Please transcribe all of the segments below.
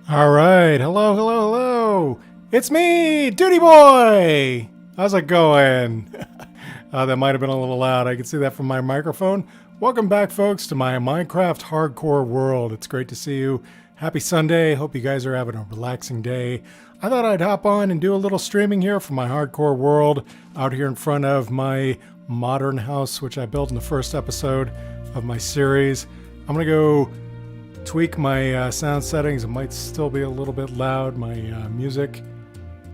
All right, hello, hello, hello. It's me, Dudieboy. How's it going? That might have been a little loud. I can see that from my microphone. Welcome back, folks, to my Minecraft hardcore world. It's great to see you. Happy Sunday. Hope you guys are having a relaxing day. I thought I'd hop on and do a little streaming here from my hardcore world out here in front of my modern house, which I built in the first episode of my series. I'm going to go tweak my sound settings. It might still be a little bit loud. My music,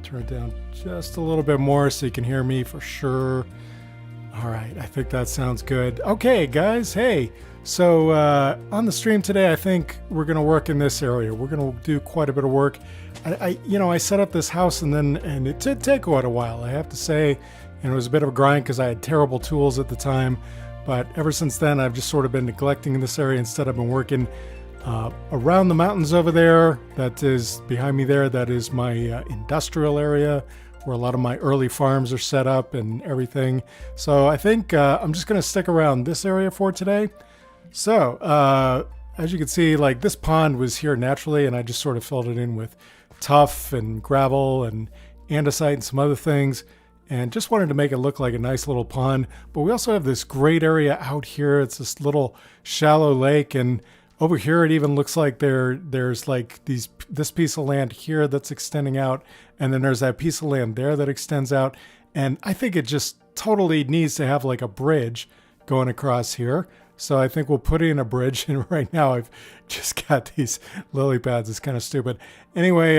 turn it down just a little bit more so you can hear me for sure. All right, I think that sounds good. Okay, guys, hey. So on the stream today, I think we're going to work in this area. We're going to do quite a bit of work. I set up this house and it did take quite a while, I have to say. And it was a bit of a grind because I had terrible tools at the time. But ever since then, I've just sort of been neglecting this area. Instead, I've been working around the mountains over there. That is behind me there. That is my industrial area where a lot of my early farms are set up and everything. So I think I'm just going to stick around this area for today. So as you can see, like this pond was here naturally, and I just sort of filled it in with tuff and gravel and andesite and some other things, and just wanted to make it look like a nice little pond. But we also have this great area out here. It's this little shallow lake, and over here it even looks like there's like this piece of land here that's extending out, and then there's that piece of land there that extends out. And I think it just totally needs to have like a bridge going across here. So I think we'll put in a bridge, and right now I've just got these lily pads. It's kind of stupid. Anyway,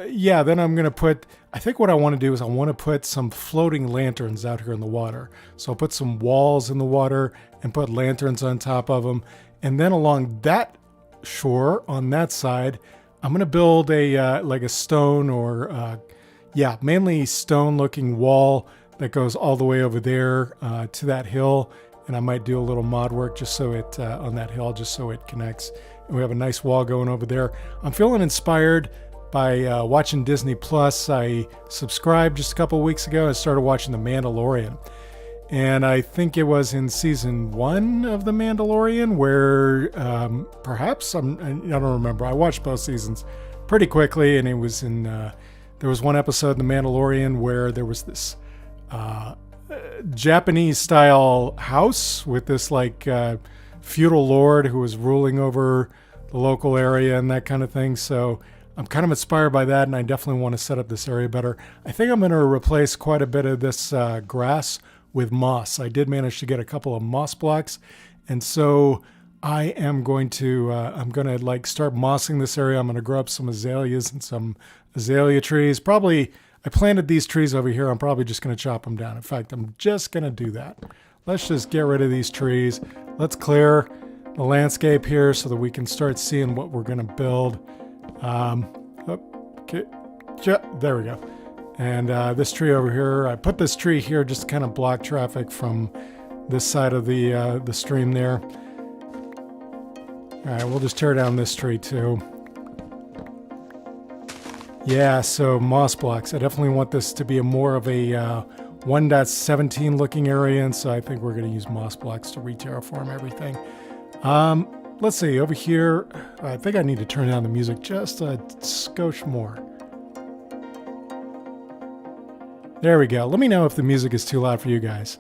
yeah, then I'm going to put, I think what I want to do is I want to put some floating lanterns out here in the water. So I'll put some walls in the water and put lanterns on top of them. And then along that shore, on that side, I'm going to build a like a stone or, yeah, mainly stone-looking wall that goes all the way over there to that hill. And I might do a little mod work just so it, on that hill, just so it connects. And we have a nice wall going over there. I'm feeling inspired by watching Disney Plus. I subscribed just a couple of weeks ago and started watching The Mandalorian. And I think it was in season 1 of The Mandalorian where perhaps, I don't remember. I watched both seasons pretty quickly, and it was in, there was one episode in The Mandalorian where there was this Japanese style house with this like feudal lord who was ruling over the local area and that kind of thing. So I'm kind of inspired by that, and I definitely want to set up this area better. I think I'm going to replace quite a bit of this grass with moss. I did manage to get a couple of moss blocks, and so I am going to like start mossing this area. I'm going to grow up some azaleas and some azalea trees. Probably, I planted these trees over here. I'm probably just going to chop them down. In fact, I'm just going to do that. Let's just get rid of these trees. Let's clear the landscape here so that we can start seeing what we're going to build. Okay, there we go. And this tree over here, I put this tree here just to kind of block traffic from this side of the stream there. All right, we'll just tear down this tree too. Yeah, so moss blocks. I definitely want this to be more of a 1.17 looking area, and so I think we're going to use moss blocks to re-terraform everything. Let's see, over here, I think I need to turn down the music just a skosh more. There we go. Let me know if the music is too loud for you guys.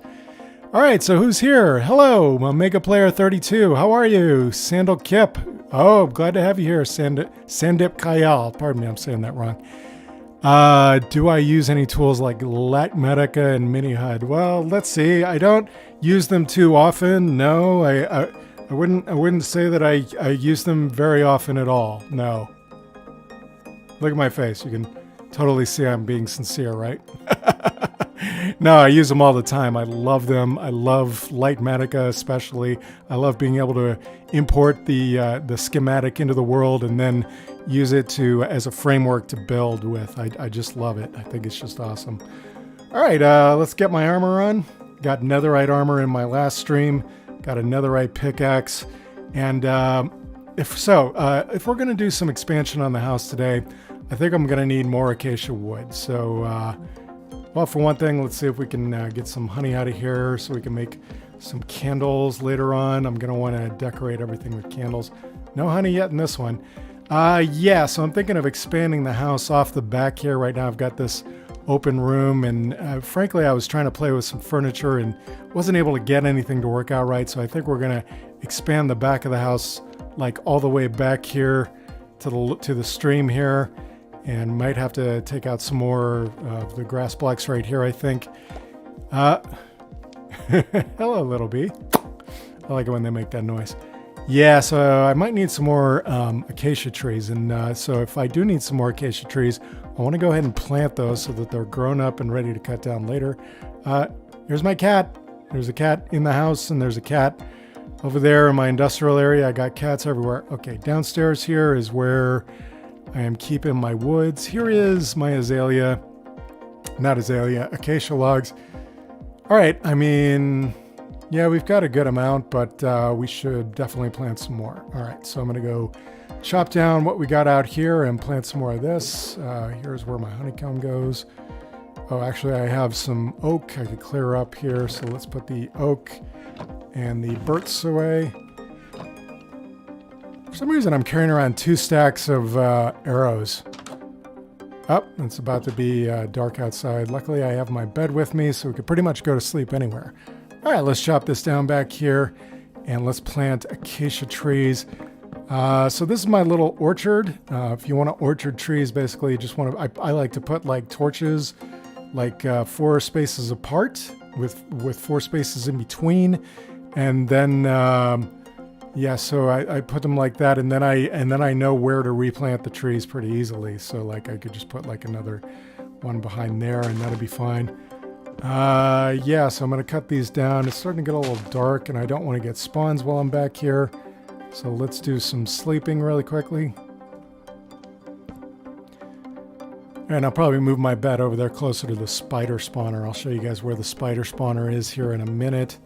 All right, so who's here? Hello, Omega Player 32. How are you? Sandal Kip. Oh, glad to have you here, Sandip Kayal. Pardon me, I'm saying that wrong. Do I use any tools like Latmedica and MiniHUD? Well, let's see. I don't use them too often. No, I wouldn't say that I use them very often at all. No. Look at my face. You can totally see I'm being sincere, right? No, I use them all the time. I love them. I love Latmedica especially. I love being able to import the schematic into the world and then use it as a framework to build with. I just love it. I think it's just awesome. All right, let's get my armor on. Got netherite armor in my last stream. Got a netherite pickaxe. And if we're going to do some expansion on the house today, I think I'm going to need more acacia wood. So, well, for one thing, let's see if we can get some honey out of here so we can make some candles later on. I'm going to want to decorate everything with candles. No honey yet in this one. Yeah, so I'm thinking of expanding the house off the back here. Right now I've got this open room, and frankly I was trying to play with some furniture and wasn't able to get anything to work out right, so I think we're going to expand the back of the house like all the way back here to the stream here, and might have to take out some more of the grass blocks right here, I think. Hello, little bee. I like it when they make that noise. Yeah, so I might need some more acacia trees, and so if I do need some more acacia trees, I want to go ahead and plant those so that they're grown up and ready to cut down later. Here's my cat. There's a cat in the house, and there's a cat over there in my industrial area. I got cats everywhere. Okay, downstairs here is where I am keeping my woods. Here is my azalea. Not azalea, acacia logs. All right, I mean, yeah, we've got a good amount, but we should definitely plant some more. All right, so I'm going to go chop down what we got out here and plant some more of this. Here's where my honeycomb goes. Oh, actually, I have some oak I could clear up here, so let's put the oak and the birch away. For some reason, I'm carrying around 2 stacks of arrows. Oh, it's about to be dark outside. Luckily, I have my bed with me, so we could pretty much go to sleep anywhere. All right, let's chop this down back here, and let's plant acacia trees. So this is my little orchard. If you want to orchard trees, basically, you just want to. I like to put like torches, like 4 spaces apart, with 4 spaces in between, and then yeah. So I put them like that, and then I know where to replant the trees pretty easily. So like I could just put like another one behind there, and that'll be fine. Yeah, so I'm going to cut these down. It's starting to get a little dark, and I don't want to get spawns while I'm back here. So let's do some sleeping really quickly. And I'll probably move my bed over there closer to the spider spawner. I'll show you guys where the spider spawner is here in a minute.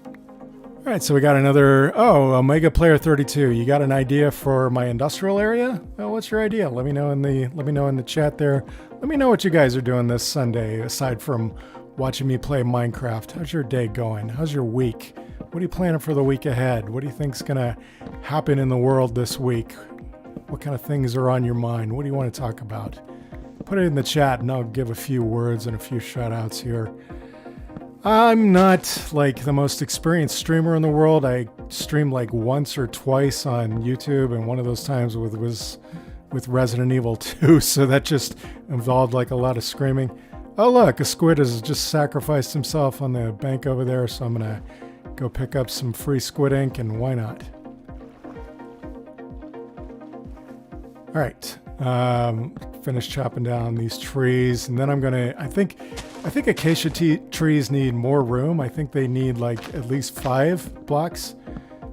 All right, so we got another, Omega Player 32. You got an idea for my industrial area? Well, what's your idea? Let me know in the chat there. Let me know what you guys are doing this Sunday, aside from watching me play Minecraft. How's your day going? How's your week? What are you planning for the week ahead? What do you think's gonna happen in the world this week? What kind of things are on your mind? What do you want to talk about? Put it in the chat, and I'll give a few words and a few shout outs here. I'm not like the most experienced streamer in the world. I streamed like once or twice on YouTube, and one of those times was with Resident Evil 2, so that just involved like a lot of screaming. Oh look, a squid has just sacrificed himself on the bank over there, so I'm gonna go pick up some free squid ink, and why not? All right, finish chopping down these trees, and then I'm gonna, I think acacia trees need more room. I think they need like at least 5 blocks,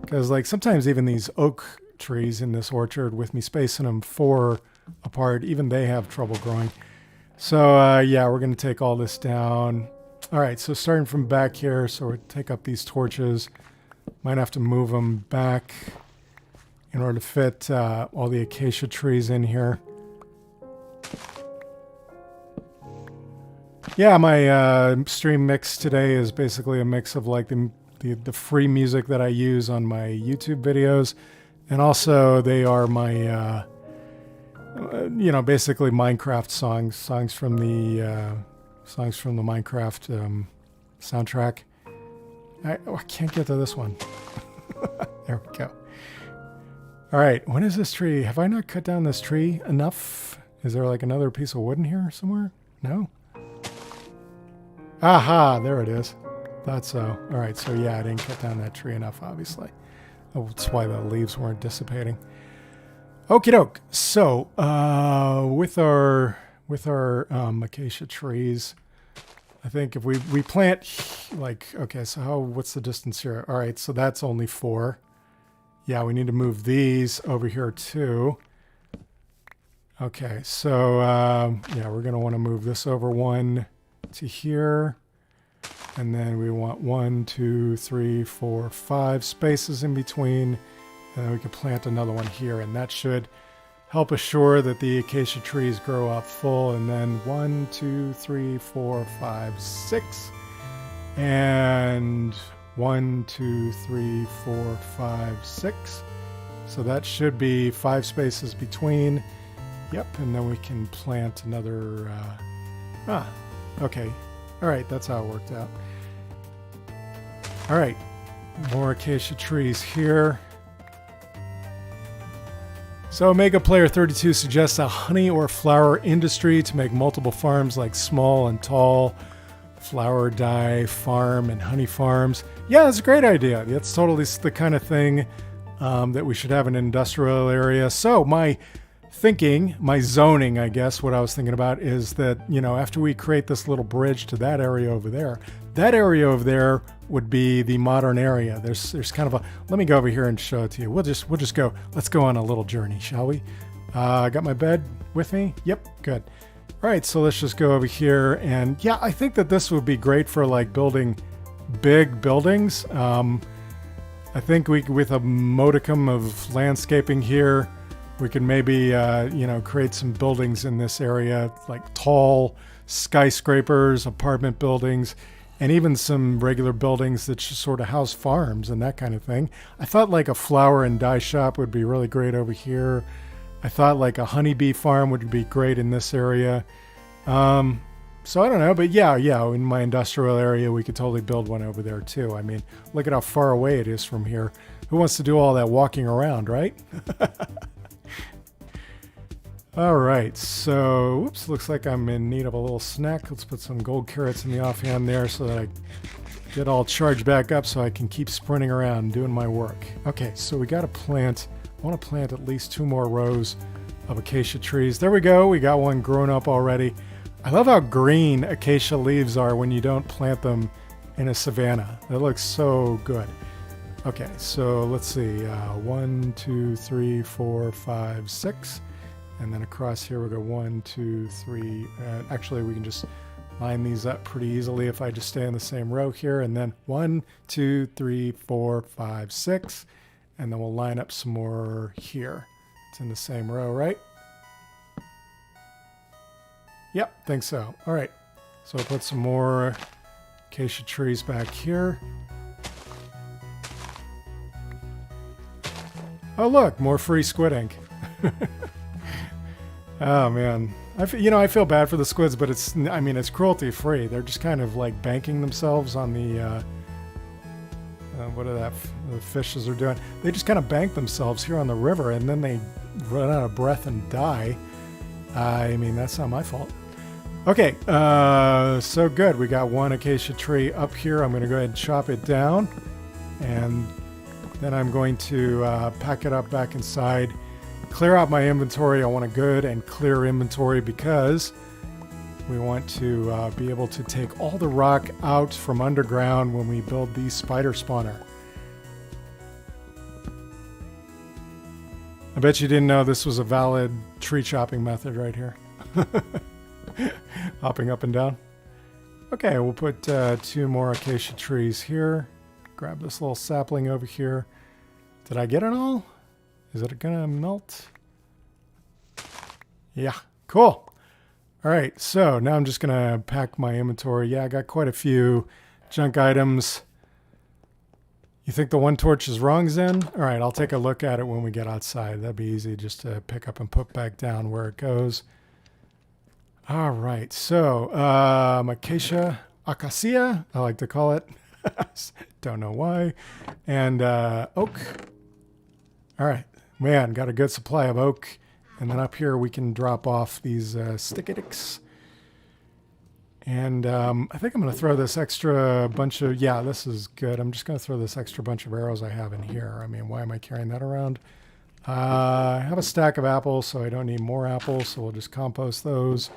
because like sometimes even these oak trees in this orchard, with me spacing them 4 apart, even they have trouble growing. So yeah, we're gonna take all this down. All right, so starting from back here, so we'll take up these torches. Might have to move them back in order to fit all the acacia trees in here. Yeah, my stream mix today is basically a mix of like the free music that I use on my YouTube videos, and also they are my basically Minecraft songs from the Minecraft soundtrack. I can't get to this one. There we go. All right, when is this tree? Have I not cut down this tree enough? Is there like another piece of wood in here somewhere? No? Aha, there it is. Thought so. All right, so yeah, I didn't cut down that tree enough, obviously. That's why the leaves weren't dissipating. Okie doke. So, with our acacia trees, I think if we plant like, okay, so what's the distance here? All right, so that's only 4. Yeah, we need to move these over here too. Okay, so yeah, we're gonna want to move this over 1 to here, and then we want 1, 2, 3, 4, 5 spaces in between, and then we can plant another one here, and that should help assure that the acacia trees grow up full. And then 1, 2, 3, 4, 5, 6, and 1, 2, 3, 4, 5, 6. So that should be 5 spaces between. Yep, and then we can plant another... okay. All right, that's how it worked out. All right, more acacia trees here. So Mega Player 32 suggests a honey or flower industry to make multiple farms like small and tall flower dye farm and honey farms. Yeah, it's a great idea. That's totally the kind of thing that we should have in an industrial area. So my thinking, my zoning, I guess, what I was thinking about is that, you know, after we create this little bridge to that area over there, that area over there would be the modern area. There's kind of a, let me go over here and show it to you. We'll just go, let's go on a little journey, shall we? Got my bed with me? Yep, good. All right, so let's just go over here. And yeah, I think that this would be great for like building big buildings. I think with a modicum of landscaping here, we could maybe, you know, create some buildings in this area, like tall skyscrapers, apartment buildings, and even some regular buildings that just sort of house farms and that kind of thing. I thought like a flower and dye shop would be really great over here. I thought like a honeybee farm would be great in this area. So I don't know, but yeah, in my industrial area, we could totally build one over there too. I mean, look at how far away it is from here. Who wants to do all that walking around, right? All right, so, oops, looks like I'm in need of a little snack. Let's put some gold carrots in the offhand there so that I get all charged back up so I can keep sprinting around doing my work. Okay, so we got to plant, I want to plant at least 2 more rows of acacia trees. There we go, we got one grown up already. I love how green acacia leaves are when you don't plant them in a savanna. That looks so good. Okay, so let's see, 1, 2, 3, 4, 5, 6. And then across here we go 1, 2, 3. Actually, we can just line these up pretty easily if I just stay in the same row here. And then 1, 2, 3, 4, 5, 6. And then we'll line up some more here. It's in the same row, right? Yep, think so. All right. So I'll put some more acacia trees back here. Oh, look, more free squid ink. Oh man, I feel bad for the squids, but it's cruelty free. They're just kind of like banking themselves on the what are the fishes are doing? They just kind of bank themselves here on the river, and then they run out of breath and die. I mean, that's not my fault. Okay, so good. We got one acacia tree up here. I'm going to go ahead and chop it down, and then I'm going to pack it up back inside. Clear out my inventory. I want a good and clear inventory because we want to be able to take all the rock out from underground when we build the spider spawner. I bet you didn't know this was a valid tree chopping method right here. Hopping up and down. Okay, we'll put 2 more acacia trees here. Grab this little sapling over here. Did I get it all? Is it gonna melt? Yeah, cool. All right, so now I'm just gonna pack my inventory. Yeah, I got quite a few junk items. You think the 1 torch is wrong, Zen? All right, I'll take a look at it when we get outside. That'd be easy just to pick up and put back down where it goes. All right, so acacia, I like to call it. Don't know why. And oak. All right. Man, got a good supply of oak. And then up here we can drop off these stickiticks. And I think I'm going to throw this extra bunch of... Yeah, this is good. I'm just going to throw this extra bunch of arrows I have in here. I mean, why am I carrying that around? I have a stack of apples, so I don't need more apples. So we'll just compost those.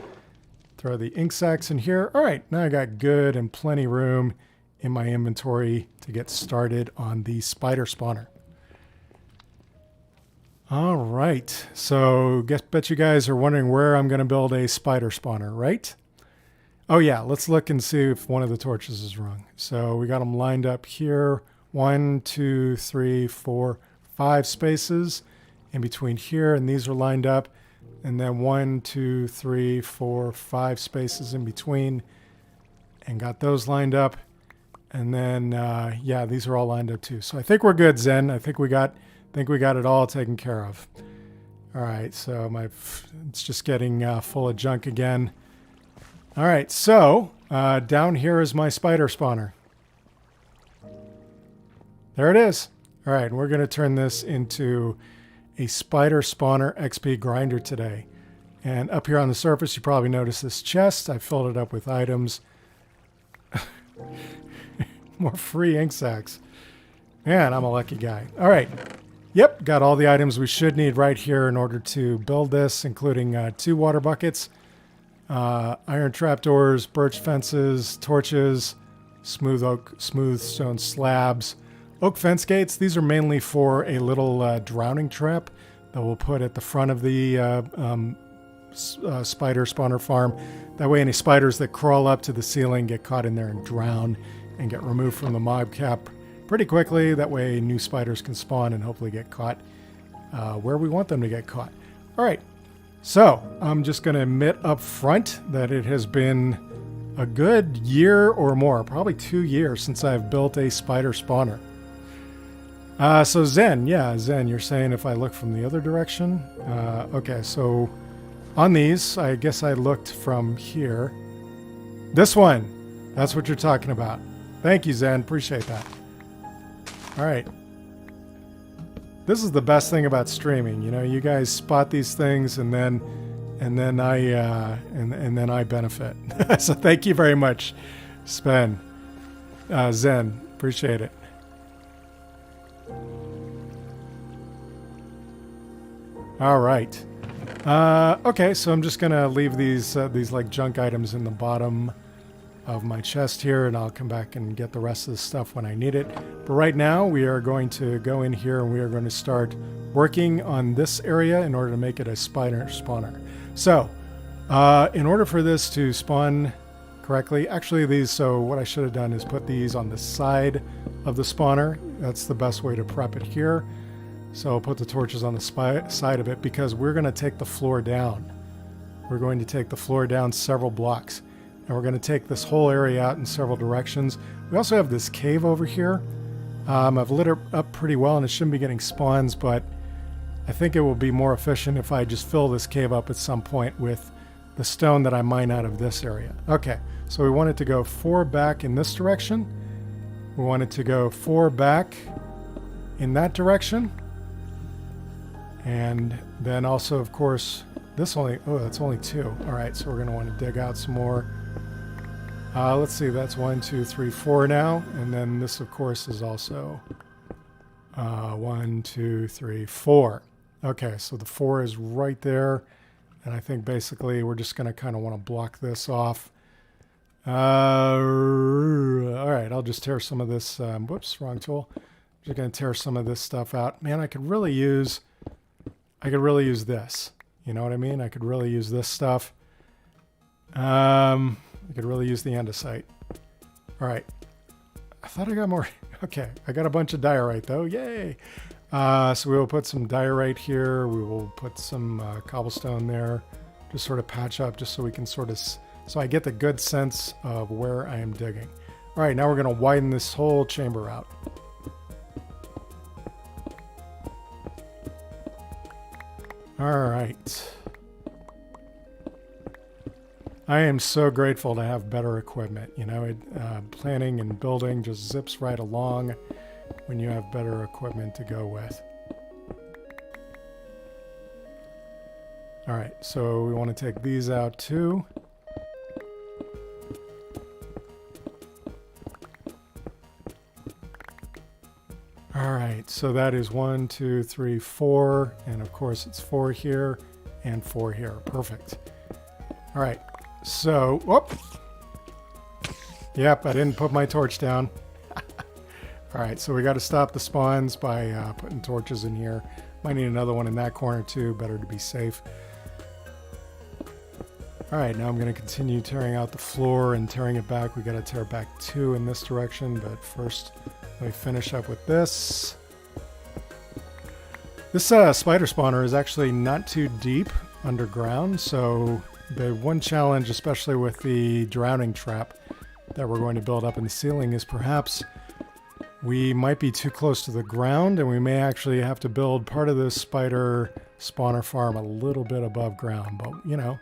Throw the ink sacks in here. All right, now I got good and plenty room in my inventory to get started on the spider spawner. All right, so bet you guys are wondering where I'm going to build a spider spawner, right? Oh yeah, let's look and see if one of the torches is wrong. So we got them lined up here. 1, 2, 3, 4, 5 spaces in between here, and these are lined up. And then 1, 2, 3, 4, 5 spaces in between, and got those lined up. And then, yeah, these are all lined up too. So I think we're good, Zen. I think we got think we got it all taken care of. All right, so it's just getting full of junk again. All right, so down here is my spider spawner. There it is. All right, and we're going to turn this into a spider spawner XP grinder today. And up here on the surface, you probably noticed this chest. I filled it up with items. More free ink sacs. Man, I'm a lucky guy. All right. Yep, got all the items we should need right here in order to build this, including 2 water buckets, iron trapdoors, birch fences, torches, smooth stone slabs, oak fence gates. These are mainly for a little drowning trap that we'll put at the front of the spider spawner farm. That way any spiders that crawl up to the ceiling get caught in there and drown and get removed from the mob cap pretty quickly. That way new spiders can spawn and hopefully get caught where we want them to get caught. All right, so I'm just going to admit up front that it has been a good year or more, probably 2 years since I've built a spider spawner. So Zen, you're saying if I look from the other direction? Okay, so on these, I guess I looked from here. This one, that's what you're talking about. Thank you, Zen, appreciate that. All right. This is the best thing about streaming. You know, you guys spot these things and then I benefit. So thank you very much, Zen. Appreciate it. All right. Okay, so I'm just gonna leave these like junk items in the bottom of my chest here, and I'll come back and get the rest of the stuff when I need it. But right now we are going to go in here and we are going to start working on this area in order to make it a spider spawner. So in order for this to spawn correctly, actually so what I should have done is put these on the side of the spawner. That's the best way to prep it here. So I'll put the torches on the side of it because we're going to take the floor down. We're going to take the floor down several blocks. And we're going to take this whole area out in several directions. We also have this cave over here. I've lit it up pretty well and it shouldn't be getting spawns, but I think it will be more efficient if I just fill this cave up at some point with the stone that I mine out of this area. Okay, so we want it to go 4 back in this direction. We want it to go 4 back in that direction. And then also, of course, that's only 2. All right, so we're going to want to dig out some more. Let's see, that's 1, 2, 3, 4 now. And then this, of course, is also 1, 2, 3, 4. Okay, so the 4 is right there. And I think basically we're just going to kind of want to block this off. All right, I'll just tear some of this. Whoops, wrong tool. I'm just going to tear some of this stuff out. Man, I could really use this. You know what I mean? I could really use this stuff. I could really use the andesite. All right. I thought I got more. Okay. I got a bunch of diorite though. Yay. So we will put some diorite here. We will put some cobblestone there. Just sort of patch up just so we can sort of, so I get the good sense of where I am digging. All right. Now we're going to widen this whole chamber out. All right. I am so grateful to have better equipment. You know, planning and building just zips right along when you have better equipment to go with. All right, so we want to take these out too. All right, so that is 1, 2, 3, 4, and of course it's 4 here and 4 here. Perfect. All right, so, whoop. Yep, I didn't put my torch down. All right, so we got to stop the spawns by putting torches in here. Might need another one in that corner too, better to be safe. All right, now I'm going to continue tearing out the floor and tearing it back. We got to tear back 2 in this direction, but first let me finish up with this. This spider spawner is actually not too deep underground, so the one challenge, especially with the drowning trap that we're going to build up in the ceiling, is perhaps we might be too close to the ground, and we may actually have to build part of this spider spawner farm a little bit above ground. But, you know,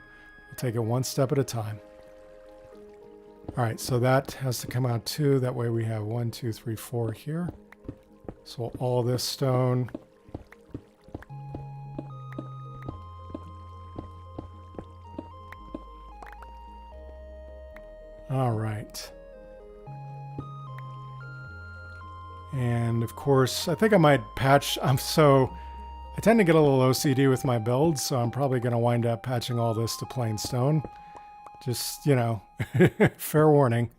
we'll take it one step at a time. All right, so that has to come out too. That way we have 1, 2, 3, 4 here. So all this stone. All right. And of course, I think I might patch. I tend to get a little OCD with my builds, so I'm probably going to wind up patching all this to plain stone. Just, you know, fair warning.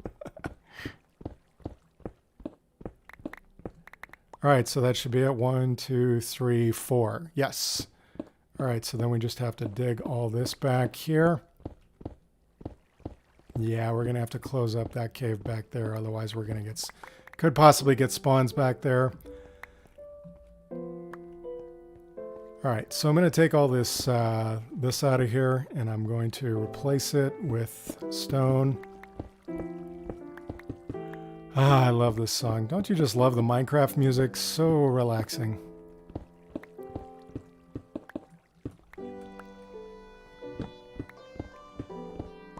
All right, so that should be at 1, 2, 3, 4. Yes. All right, so then we just have to dig all this back here. Yeah, we're going to have to close up that cave back there. Otherwise, we're going to could possibly get spawns back there. All right, so I'm going to take all this this out of here, and I'm going to replace it with stone. Ah, I love this song. Don't you just love the Minecraft music? So relaxing.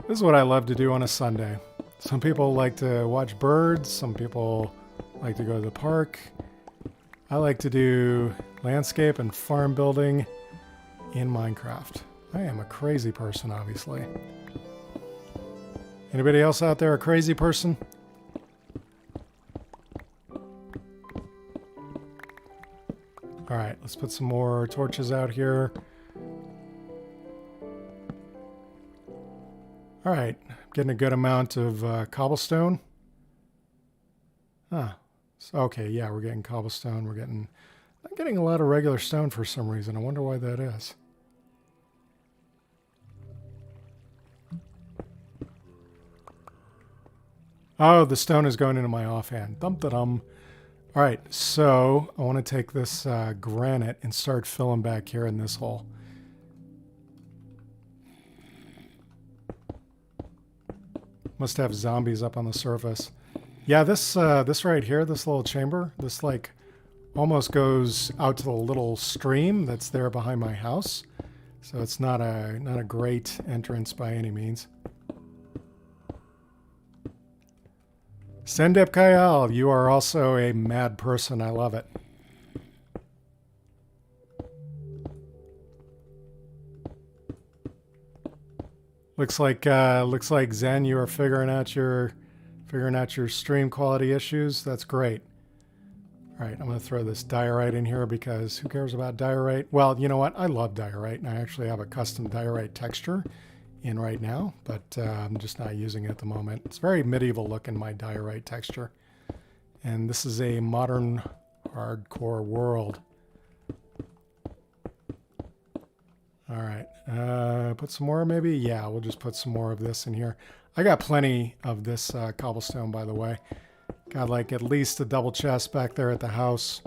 This is what I love to do on a Sunday. Some people like to watch birds. Some people like to go to the park. I like to do landscape and farm building in Minecraft. I am a crazy person, obviously. Anybody else out there a crazy person? All right, let's put some more torches out here. All right, getting a good amount of cobblestone. Huh. Okay, yeah, we're getting cobblestone. I'm getting a lot of regular stone for some reason. I wonder why that is. Oh, the stone is going into my offhand. Dum-da-dum. All right, so I want to take this granite and start filling back here in this hole. Must have zombies up on the surface. Yeah, this right here, this little chamber, this like almost goes out to the little stream that's there behind my house. So it's not a great entrance by any means. Sendep Kayal, you are also a mad person. I love it. Looks like Zen, you are figuring out your stream quality issues. That's great. All right, I'm going to throw this diorite in here because who cares about diorite? Well, you know what? I love diorite, and I actually have a custom diorite texture in right now, but I'm just not using it at the moment. It's very medieval looking, my diorite texture. And this is a modern hardcore world. All right, put some more maybe? Yeah, we'll just put some more of this in here. I got plenty of this cobblestone, by the way. Got like at least a double chest back there at the house.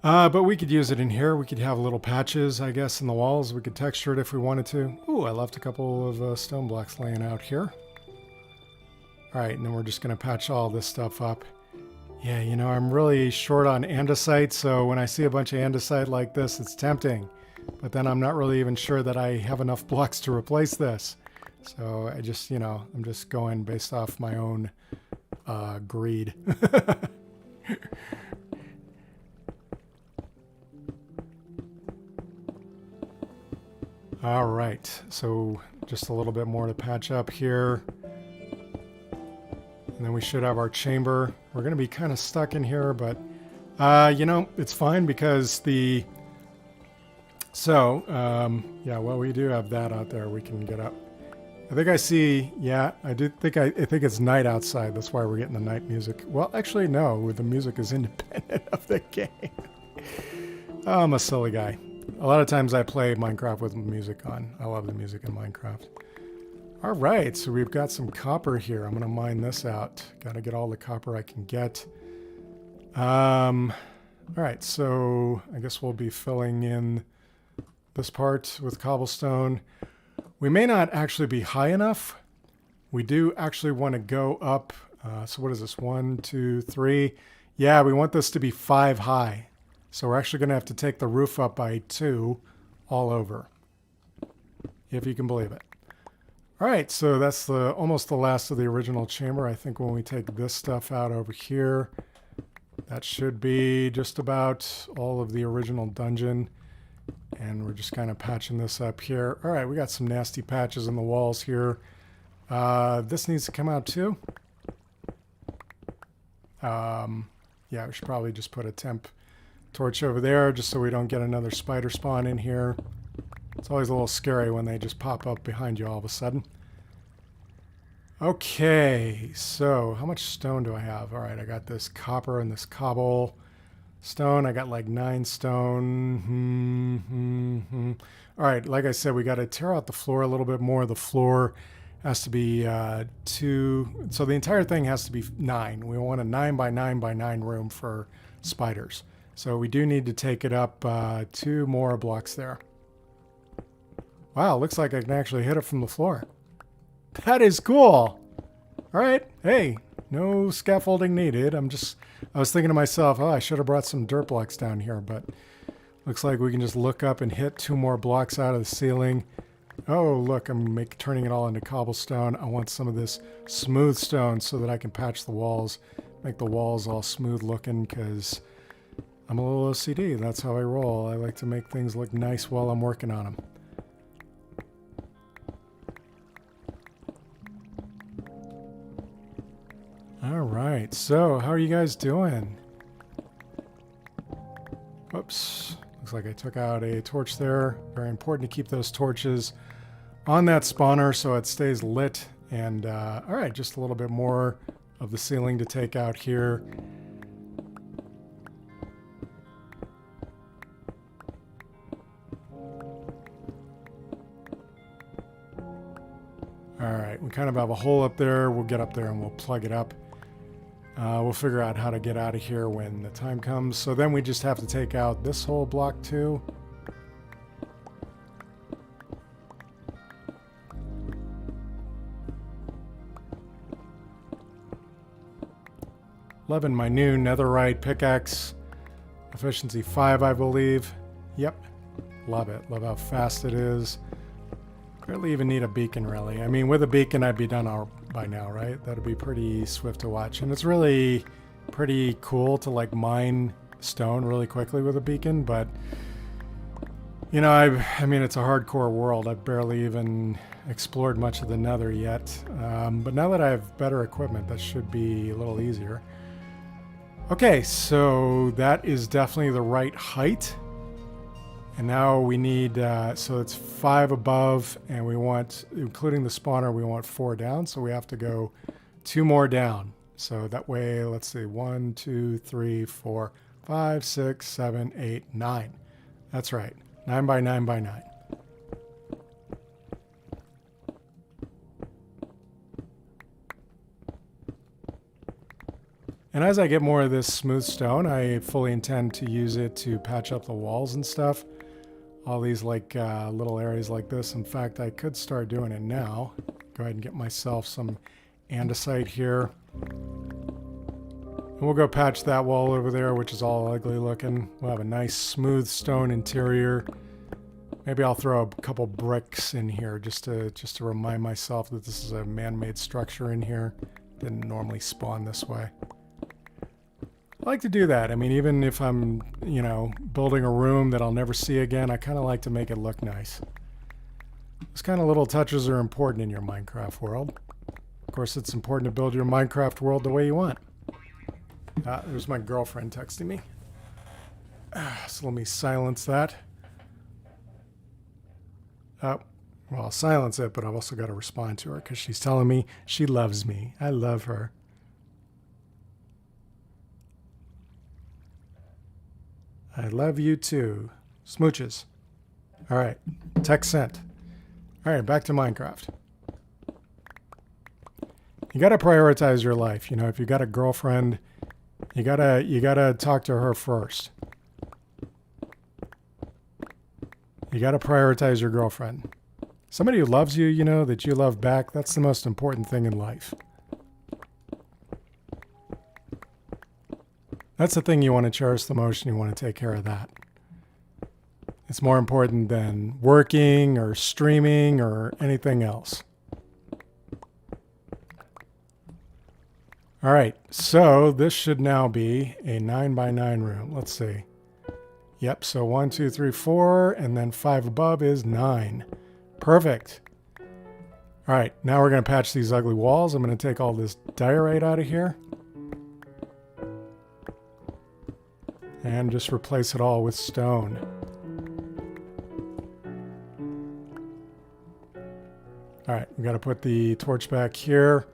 But we could use it in here. We could have little patches, I guess, in the walls. We could texture it if we wanted to. Ooh, I left a couple of stone blocks laying out here. All right, and then we're just going to patch all this stuff up. Yeah, you know, I'm really short on andesite, so when I see a bunch of andesite like this, it's tempting. But then I'm not really even sure that I have enough blocks to replace this. So I just, you know, I'm just going based off my own greed. All right, so just a little bit more to patch up here. And then we should have our chamber. We're going to be kind of stuck in here, but, you know, it's fine because yeah, well, we do have that out there we can get up. I think I see, yeah, I think it's night outside. That's why we're getting the night music. Well, actually, no, the music is independent of the game. Oh, I'm a silly guy. A lot of times I play Minecraft with music on. I love the music in Minecraft. All right, so we've got some copper here. I'm going to mine this out. Got to get all the copper I can get. All right, so I guess we'll be filling in this part with cobblestone. We may not actually be high enough. We do actually want to go up So what is this? 1, 2, 3. Yeah, we want this to be 5 high. So we're actually going to have to take the roof up by 2 all over, if you can believe it. All right, so that's almost the last of the original chamber. I think when we take this stuff out over here, that should be just about all of the original dungeon. And we're just kind of patching this up here. All right, we got some nasty patches in the walls here. This needs to come out too. Yeah, we should probably just put a temp torch over there just so we don't get another spider spawn in here. It's always a little scary when they just pop up behind you all of a sudden. Okay, so how much stone do I have? All right, I got this copper and this cobble stone. I got like 9 stone. All right, like I said, we got to tear out the floor a little bit more. The floor has to be 2, so the entire thing has to be 9. We want a 9 by 9 by 9 room for spiders. So we do need to take it up 2 more blocks there. Wow, looks like I can actually hit it from the floor. That is cool. All right, hey, no scaffolding needed. I was thinking to myself, oh, I should have brought some dirt blocks down here, but looks like we can just look up and hit 2 more blocks out of the ceiling. Oh, look, I'm turning it all into cobblestone. I want some of this smooth stone so that I can patch the walls, make the walls all smooth looking, because I'm a little OCD. That's how I roll. I like to make things look nice while I'm working on them. All right, so how are you guys doing? Whoops. Looks like I took out a torch there. Very important to keep those torches on that spawner so it stays lit. And all right, just a little bit more of the ceiling to take out here. All right, we kind of have a hole up there. We'll get up there and we'll plug it up. We'll figure out how to get out of here when the time comes. So then we just have to take out this whole block too. Loving my new Netherrite pickaxe. Efficiency 5, I believe. Yep. Love it. Love how fast it is. Barely even need a beacon, really. I mean, with a beacon, I'd be done by now, right? That'd be pretty swift to watch. And it's really pretty cool to, like, mine stone really quickly with a beacon. But, you know, I mean, it's a hardcore world. I've barely even explored much of the Nether yet. But now that I have better equipment, that should be a little easier. Okay, so that is definitely the right height. And now we need, so it's 5 above, and we want, including the spawner, we want 4 down. So we have to go 2 more down. So that way, let's see, 1, 2, 3, 4, 5, 6, 7, 8, 9. That's right, 9 by 9 by 9. And as I get more of this smooth stone, I fully intend to use it to patch up the walls and stuff. All these like little areas like this. In fact, I could start doing it now. Go ahead and get myself some andesite here. And we'll go patch that wall over there, which is all ugly looking. We'll have a nice smooth stone interior. Maybe I'll throw a couple bricks in here just to remind myself that this is a man-made structure in here. Didn't normally spawn this way. I like to do that. I mean, even if I'm, you know, building a room that I'll never see again, I kind of like to make it look nice. Those kind of little touches are important in your Minecraft world. Of course, it's important to build your Minecraft world the way you want. There's my girlfriend texting me. So let me silence that. Well, I'll silence it, but I've also got to respond to her because she's telling me she loves me. I love her. I love you too. Smooches. All right. Text sent. All right, back to Minecraft. You got to prioritize your life. You know, if you got a girlfriend, you gotta talk to her first. You got to prioritize your girlfriend. Somebody who loves you, you know, that you love back, that's the most important thing in life. That's the thing you want to cherish the most, and you want to take care of that. It's more important than working or streaming or anything else. All right, so this should now be a 9x9 room. Let's see. Yep, so 1, 2, 3, 4, and then 5 above is 9. Perfect. All right, now we're going to patch these ugly walls. I'm going to take all this diorite out of here. And just replace it all with stone. All right, we got to put the torch back here.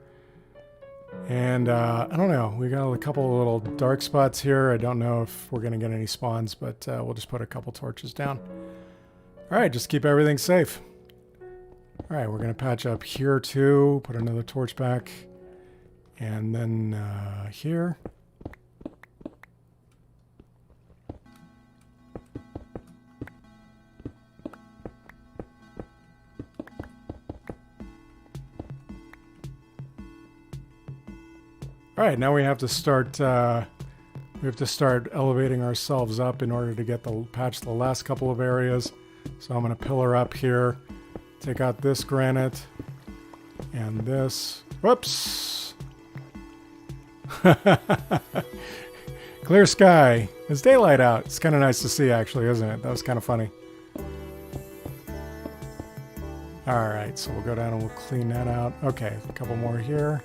And I don't know, we got a couple of little dark spots here. I don't know if we're going to get any spawns, but we'll just put a couple torches down. All right, just keep everything safe. All right, we're going to patch up here too, put another torch back, and then here. All right, now we have to start elevating ourselves up in order to get patch the last couple of areas. So I'm going to pillar up here, take out this granite and this. Whoops! Clear sky. It's daylight out. It's kind of nice to see, actually, isn't it? That was kind of funny. All right, so we'll go down and we'll clean that out. Okay, a couple more here.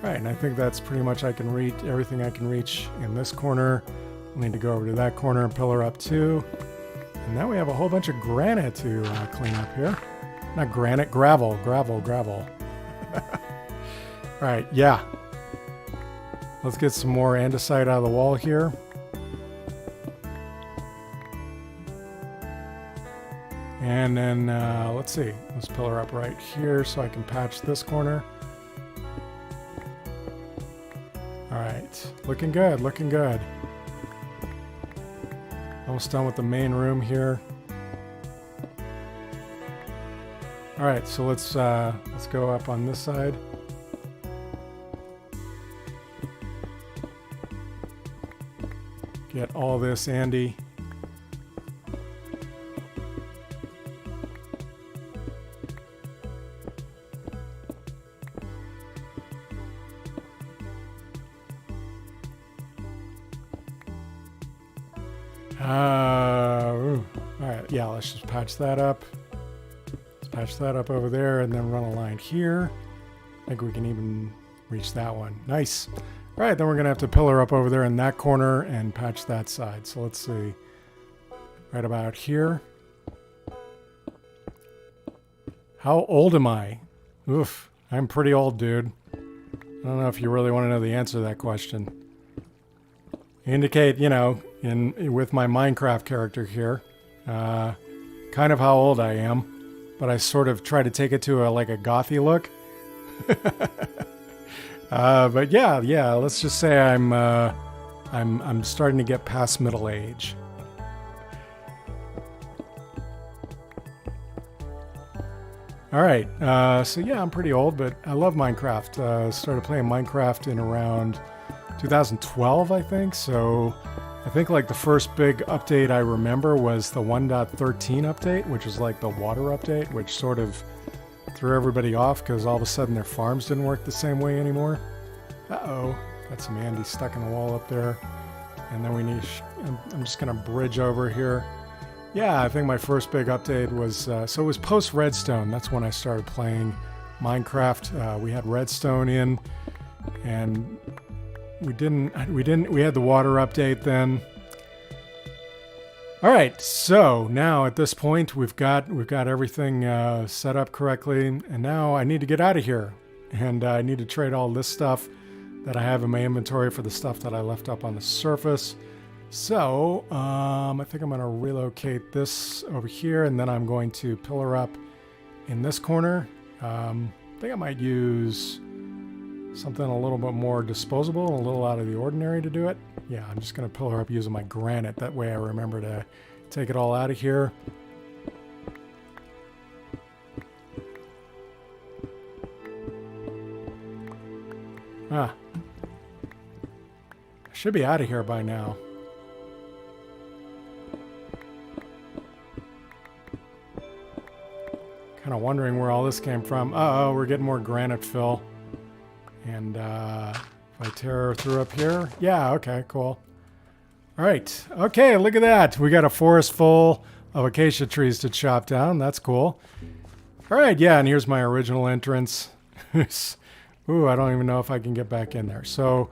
All right, and I think that's pretty much I can reach everything I can reach in this corner. We'll need to go over to that corner and pillar up too. And now we have a whole bunch of granite to clean up here. Not granite, gravel. All right, yeah. Let's get some more andesite out of the wall here. And then, let's see. Let's pillar up right here so I can patch this corner. All right, looking good, looking good. Almost done with the main room here. All right, so let's go up on this side. Get all this Andy. All right, yeah, let's just patch that up. Let's patch that up over there and then run a line here. I think we can even reach that one. Nice. All right, then we're going to have to pillar up over there in that corner and patch that side. So let's see. Right about here. How old am I? Oof, I'm pretty old, dude. I don't know if you really want to know the answer to that question. Indicate, you know, with my Minecraft character here, kind of how old I am, but I sort of try to take it to like a gothy look. But yeah, let's just say I'm starting to get past middle age. All right, so yeah, I'm pretty old, but I love Minecraft. Started playing Minecraft in around 2012, I think. So I think like the first big update I remember was the 1.13 update, which is like the water update, which sort of threw everybody off because all of a sudden their farms didn't work the same way anymore. Uh-oh, got some Andy stuck in the wall up there. And then we need, I'm just gonna bridge over here. Yeah, I think my first big update was, so it was post Redstone. That's when I started playing Minecraft. We had Redstone in, and we had the water update then. All right, so now at this point we've got everything set up correctly, and now I need to get out of here, and I need to trade all this stuff that I have in my inventory for the stuff that I left up on the surface. So I think I'm going to relocate this over here, and then I'm going to pillar up in this corner. I think I might use something a little bit more disposable, a little out of the ordinary to do it. Yeah, I'm just going to pillar up using my granite. That way I remember to take it all out of here. Should be out of here by now. Kind of wondering where all this came from. Uh-oh, we're getting more granite fill. And if I tear through up here. Yeah, okay, cool. All right. Okay, look at that. We got a forest full of acacia trees to chop down. That's cool. All right, yeah, and here's my original entrance. Ooh, I don't even know if I can get back in there. So,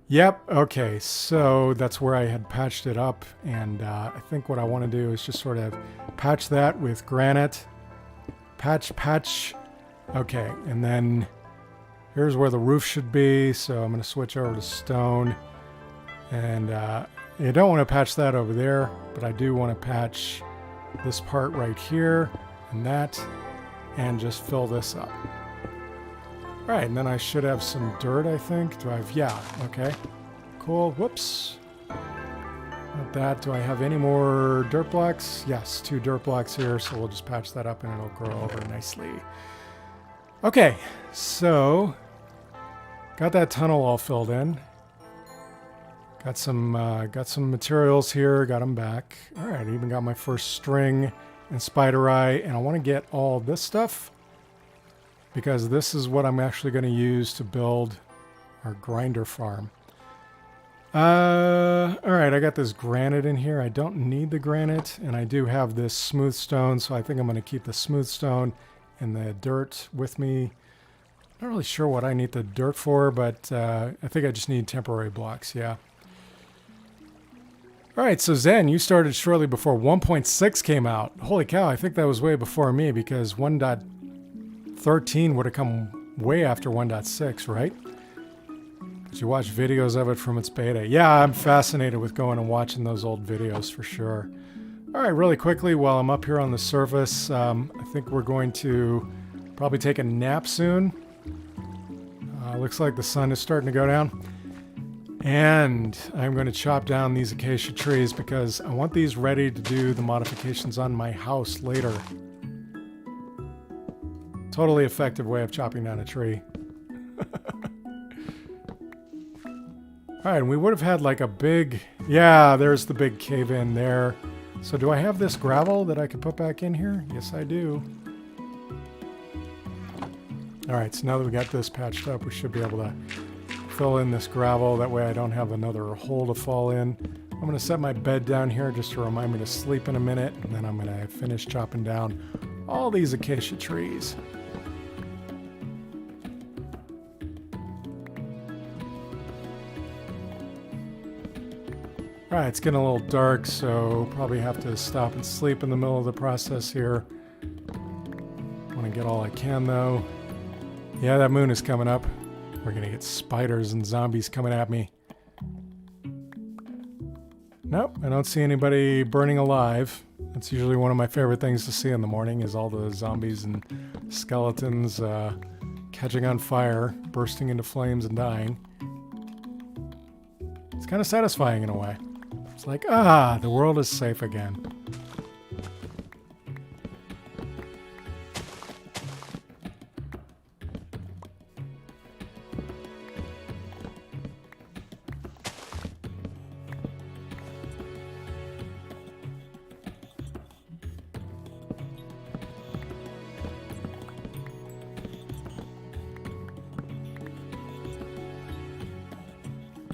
yep, okay, so that's where I had patched it up. And I think what I want to do is just sort of patch that with granite. Patch. Okay, and then here's where the roof should be. So I'm going to switch over to stone. And you don't want to patch that over there, but I do want to patch this part right here and that, and just fill this up. All right, and then I should have some dirt, I think. Do I have, yeah, okay. Cool, whoops. Not that, do I have any more dirt blocks? Yes, 2 dirt blocks here, so we'll just patch that up and it'll grow over nicely. Okay, so got that tunnel all filled in. Got some materials here, got them back. All right, I even got my first string and spiderite, and I want to get all this stuff because this is what I'm actually going to use to build our grinder farm. All right, I got this granite in here. I don't need the granite, and I do have this smooth stone, so I think I'm going to keep the smooth stone and the dirt with me. Not really sure what I need the dirt for, but I think I just need temporary blocks, yeah. All right, so Zen, you started shortly before 1.6 came out. Holy cow, I think that was way before me because 1.13 would have come way after 1.6, right? Did you watch videos of it from its beta? Yeah, I'm fascinated with going and watching those old videos for sure. All right, really quickly, while I'm up here on the surface, I think we're going to probably take a nap soon. Looks like the sun is starting to go down. And I'm going to chop down these acacia trees because I want these ready to do the modifications on my house later. Totally effective way of chopping down a tree. All right, and we would have had like a big... Yeah, there's the big cave-in there. So do I have this gravel that I can put back in here? Yes, I do. All right, so now that we got this patched up, we should be able to fill in this gravel. That way I don't have another hole to fall in. I'm going to set my bed down here just to remind me to sleep in a minute, and then I'm going to finish chopping down all these acacia trees. All right, it's getting a little dark, so probably have to stop and sleep in the middle of the process here. Want to get all I can, though. Yeah, that moon is coming up. We're going to get spiders and zombies coming at me. Nope, I don't see anybody burning alive. That's usually one of my favorite things to see in the morning, is all the zombies and skeletons catching on fire, bursting into flames and dying. It's kind of satisfying in a way. It's like, ah, the world is safe again.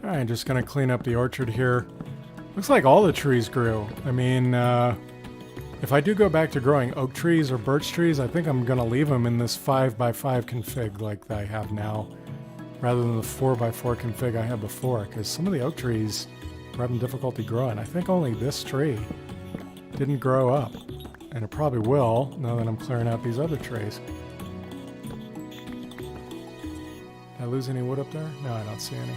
All right, just gonna clean up the orchard here. Looks like all the trees grew. I mean, if I do go back to growing oak trees or birch trees, I think I'm gonna leave them in this 5x5 config like I have now, rather than the 4x4 config I had before, because some of the oak trees were having difficulty growing. I think only this tree didn't grow up, and it probably will now that I'm clearing out these other trees. Did I lose any wood up there? No, I don't see any.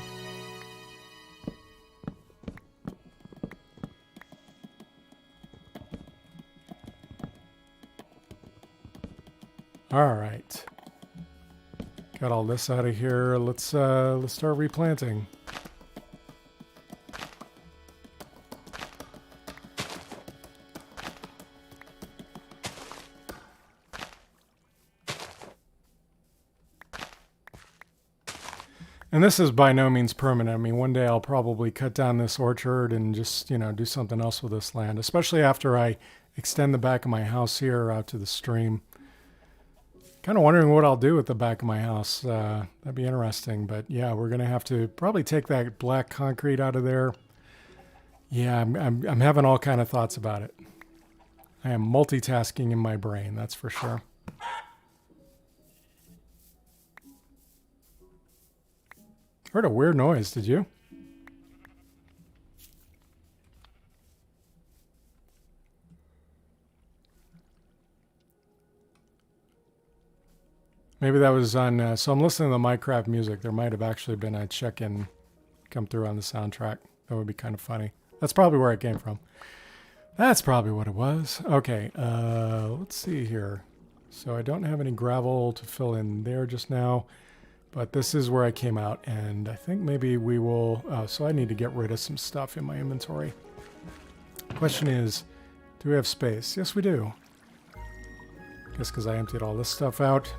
All right, got all this out of here. Let's start replanting. And this is by no means permanent. I mean, one day I'll probably cut down this orchard and just, do something else with this land, especially after I extend the back of my house here out to the stream. Kind of wondering what I'll do with the back of my house. That'd be interesting. But yeah, we're going to have to probably take that black concrete out of there. Yeah, I'm having all kind of thoughts about it. I am multitasking in my brain, that's for sure. Heard a weird noise, did you? Maybe that was on, so I'm listening to the Minecraft music. There might have actually been a check-in come through on the soundtrack. That would be kind of funny. That's probably where it came from. That's probably what it was. Okay, let's see here. So I don't have any gravel to fill in there just now, but this is where I came out, and I think maybe we will, so I need to get rid of some stuff in my inventory. Question is, do we have space? Yes, we do. Just because I emptied all this stuff out.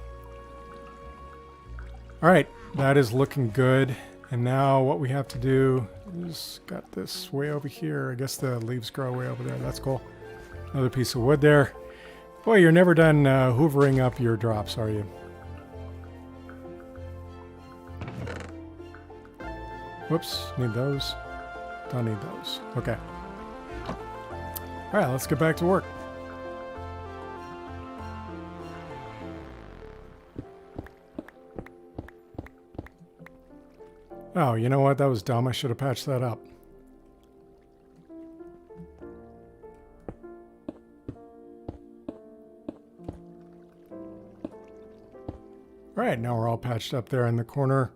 All right, that is looking good. And now what we have to do is got this way over here. I guess the leaves grow way over there. That's cool. Another piece of wood there. Boy, you're never done hoovering up your drops, are you? Whoops, need those. Don't need those. Okay. All right, let's get back to work. Oh, you know what? That was dumb. I should have patched that up. All right, now we're all patched up there in the corner.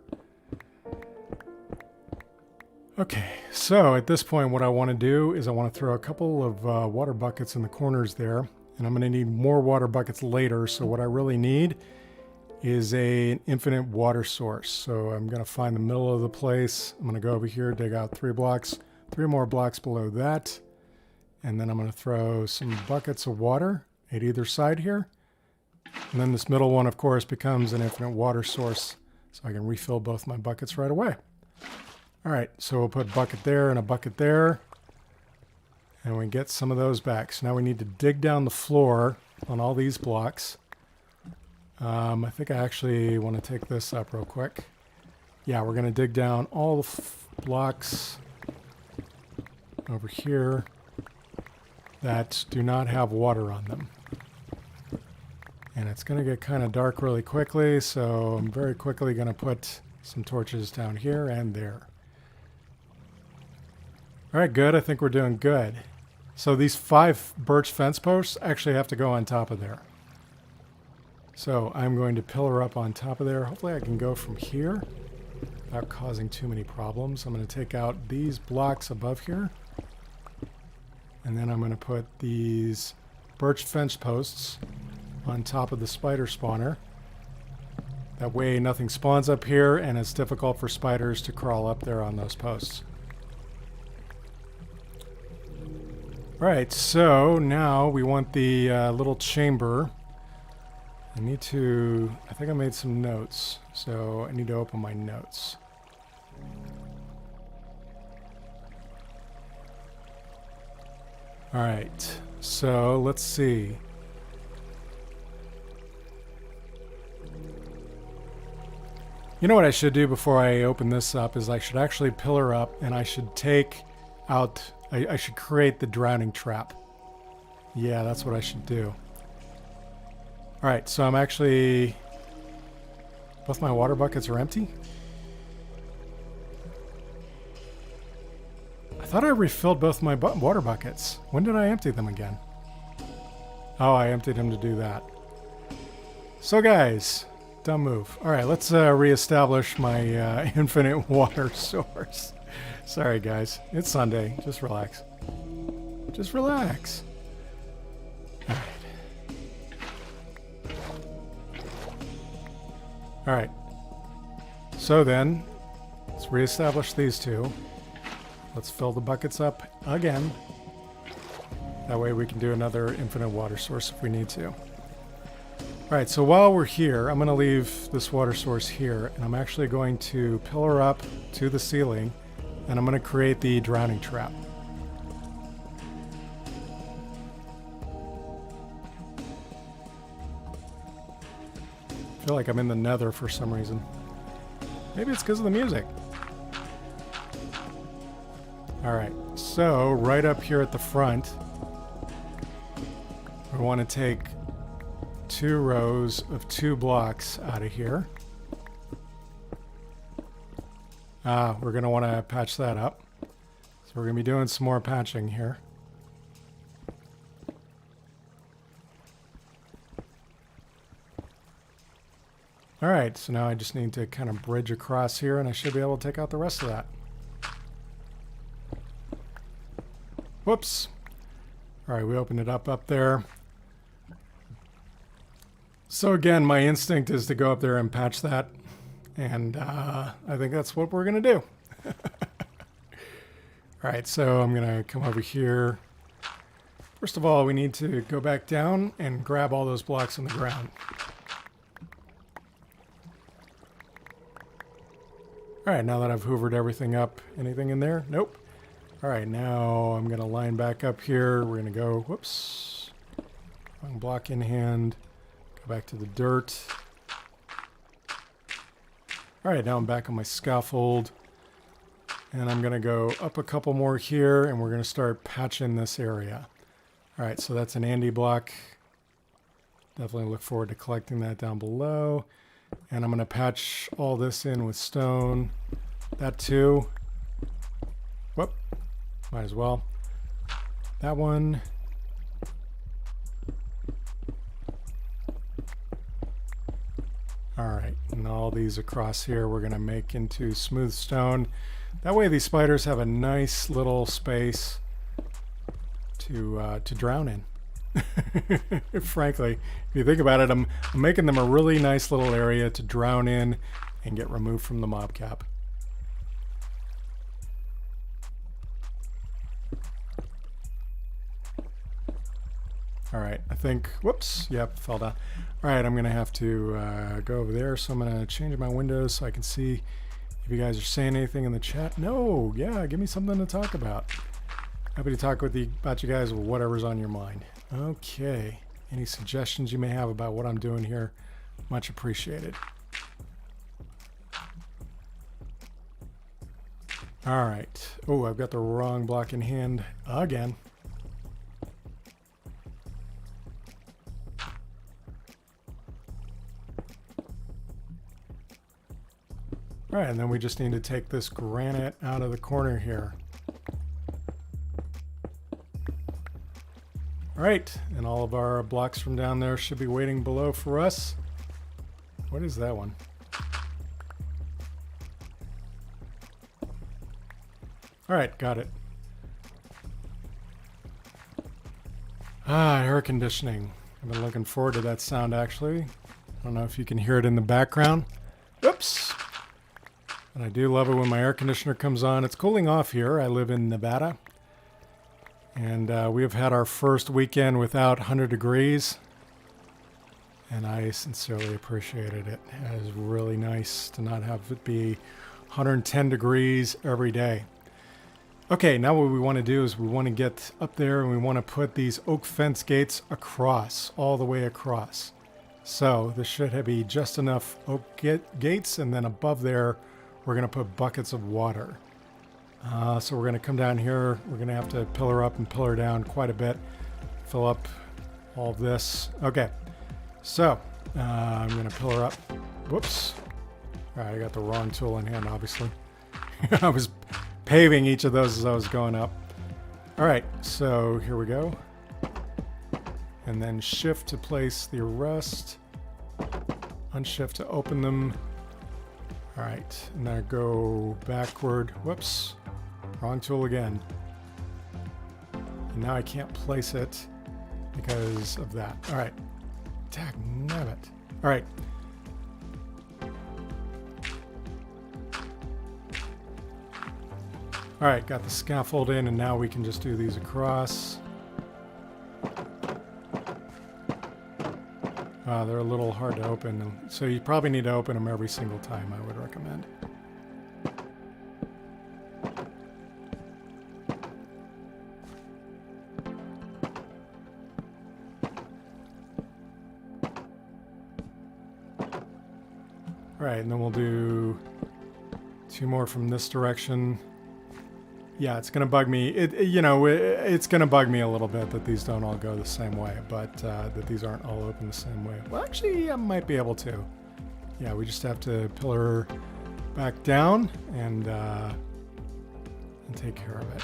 Okay, so at this point what I want to do is I want to throw a couple of water buckets in the corners there. And I'm going to need more water buckets later, so what I really need is an infinite water source. So I'm going to find the middle of the place. I'm going to go over here, dig out 3 blocks, 3 more blocks below that. And then I'm going to throw some buckets of water at either side here. And then this middle one, of course, becomes an infinite water source. So I can refill both my buckets right away. All right, so we'll put a bucket there and a bucket there. And we get some of those back. So now we need to dig down the floor on all these blocks. I think I actually want to take this up real quick. Yeah, we're going to dig down all the blocks over here that do not have water on them. And it's going to get kind of dark really quickly, so I'm very quickly going to put some torches down here and there. All right, good. I think we're doing good. So these 5 birch fence posts actually have to go on top of there. So I'm going to pillar up on top of there. Hopefully I can go from here without causing too many problems. I'm going to take out these blocks above here. And then I'm going to put these birch fence posts on top of the spider spawner. That way nothing spawns up here and it's difficult for spiders to crawl up there on those posts. Alright, so now we want the little chamber. I think I made some notes, so I need to open my notes. Alright, so let's see. You know what I should do before I open this up is I should actually pillar up and I should take out, I should create the drowning trap. Yeah, that's what I should do. Alright, so I'm actually... Both my water buckets are empty? I thought I refilled both my water buckets. When did I empty them again? Oh, I emptied them to do that. So guys, dumb move. Alright, let's reestablish my infinite water source. Sorry guys, it's Sunday. Just relax. Just relax. Alright, so then, let's reestablish these 2. Let's fill the buckets up again. That way we can do another infinite water source if we need to. All right, so while we're here, I'm going to leave this water source here, and I'm actually going to pillar up to the ceiling, and I'm going to create the drowning trap. I feel like I'm in the Nether for some reason. Maybe it's because of the music. All right, so right up here at the front, we want to take 2 rows of 2 blocks out of here. We're going to want to patch that up. So we're going to be doing some more patching here. All right, so now I just need to kind of bridge across here, and I should be able to take out the rest of that. Whoops. All right, we opened it up there. So again, my instinct is to go up there and patch that, and I think that's what we're going to do. All right, so I'm going to come over here. First of all, we need to go back down and grab all those blocks on the ground. All right, now that I've hoovered everything up, anything in there? Nope. All right, now I'm going to line back up here. We're going to go, whoops, wrong block in hand, go back to the dirt. All right, now I'm back on my scaffold, and I'm going to go up a couple more here, and we're going to start patching this area. All right, so that's an Andy block. Definitely look forward to collecting that down below. And I'm going to patch all this in with stone. That too. Whoop. Might as well. That one. All right. And all these across here we're going to make into smooth stone. That way these spiders have a nice little space to drown in. Frankly, if you think about it, I'm making them a really nice little area to drown in and get removed from the mob cap. All right, I think, whoops, yep, fell down. All right, I'm going to have to go over there, so I'm going to change my windows so I can see if you guys are saying anything in the chat. No, yeah, give me something to talk about. Happy to talk with you about you guys with whatever's on your mind. Okay. Any suggestions you may have about what I'm doing here? Much appreciated. All right. Oh, I've got the wrong block in hand again. All right, and then we just need to take this granite out of the corner here. All right, and all of our blocks from down there should be waiting below for us. What is that one? All right, got it. Air conditioning. I've been looking forward to that sound, actually. I don't know if you can hear it in the background. Oops. And I do love it when my air conditioner comes on. It's cooling off here. I live in Nevada. And we have had our first weekend without 100 degrees. And I sincerely appreciated it. It was really nice to not have it be 110 degrees every day. Okay, now what we want to do is we want to get up there and we want to put these oak fence gates across, all the way across. So this should be just enough oak gates, and then above there we're going to put buckets of water. So we're going to come down here. We're going to have to pillar up and pillar down quite a bit. Fill up all of this. Okay, so I'm going to pillar up. Whoops. All right, I got the wrong tool in hand, obviously. I was paving each of those as I was going up. All right, so here we go. And then shift to place the rest. Unshift to open them. All right, now go backward. Whoops, wrong tool again. And now I can't place it because of that. All right, dagnabbit. All right. All right, got the scaffold in, and now we can just do these across. They're a little hard to open, so you probably need to open them every single time, I would recommend. Alright, and then we'll do 2 more from this direction. Yeah, it's gonna bug me. It's gonna bug me a little bit that these don't all go the same way, but that these aren't all open the same way. Well, actually, I might be able to. Yeah, we just have to pillar back down and take care of it.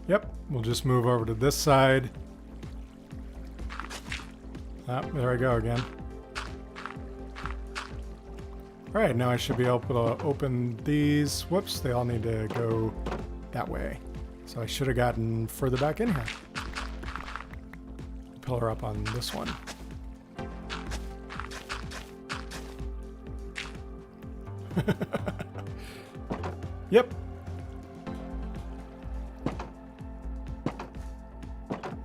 Yep, we'll just move over to this side. Ah, there I go again. Alright, now I should be able to open these. Whoops, they all need to go that way. So I should have gotten further back in here. Pillar up on this one. Yep.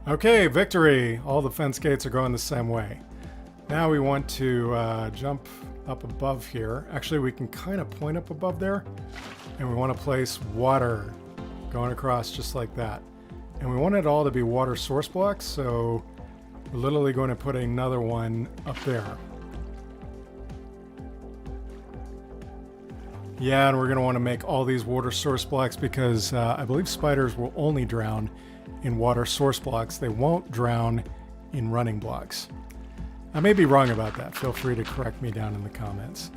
Okay, victory! All the fence gates are going the same way. Now we want to jump up above here. Actually, we can kind of point up above there. And we want to place water going across just like that. And we want it all to be water source blocks, so we're literally going to put another one up there. Yeah, and we're going to want to make all these water source blocks because I believe spiders will only drown in water source blocks. They won't drown in running blocks. I may be wrong about that. Feel free to correct me down in the comments.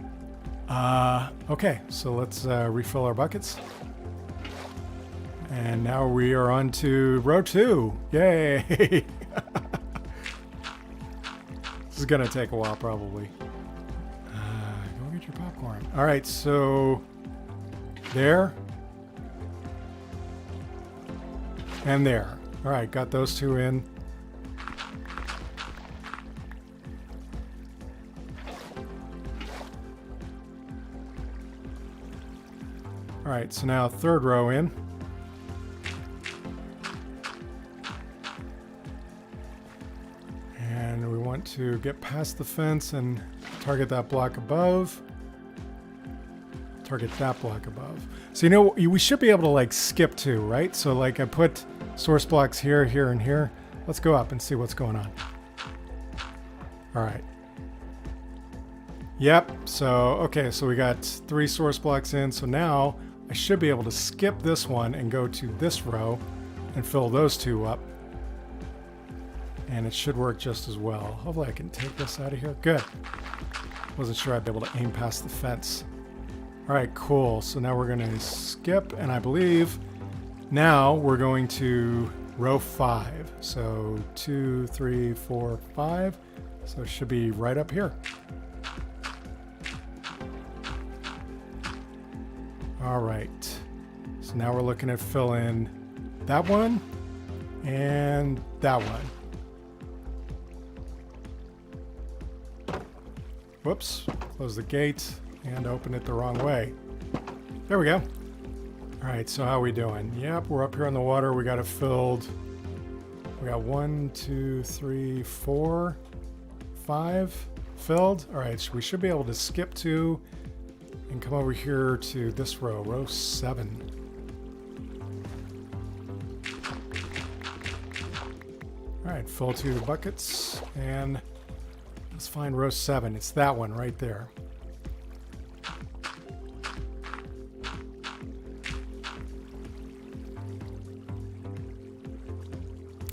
Okay, so let's refill our buckets. And now we are on to row 2. Yay! This is going to take a while, probably. Go get your popcorn. All right, so there. And there. All right, got those 2 in. All right, so now 3rd row in. And we want to get past the fence and target that block above. Target that block above. So we should be able to like skip 2, right? So like I put source blocks here, here, and here. Let's go up and see what's going on. All right. Yep, so okay, so we got 3 source blocks in, so now I should be able to skip this one and go to this row and fill those 2 up. And it should work just as well. Hopefully I can take this out of here. Good. Wasn't sure I'd be able to aim past the fence. All right, cool. So now we're going to skip, and I believe now we're going to row 5. So 2, 3, 4, 5. So it should be right up here. All right. So now we're looking at fill in that one and that one. Whoops, close the gate and open it the wrong way. There we go. All right, so how are we doing? Yep, we're up here in the water. We got it filled. We got 1, 2, 3, 4, 5 filled. All right, so we should be able to skip 2 and come over here to this row, row 7. All right, fill 2 buckets, and let's find row 7. It's that one right there.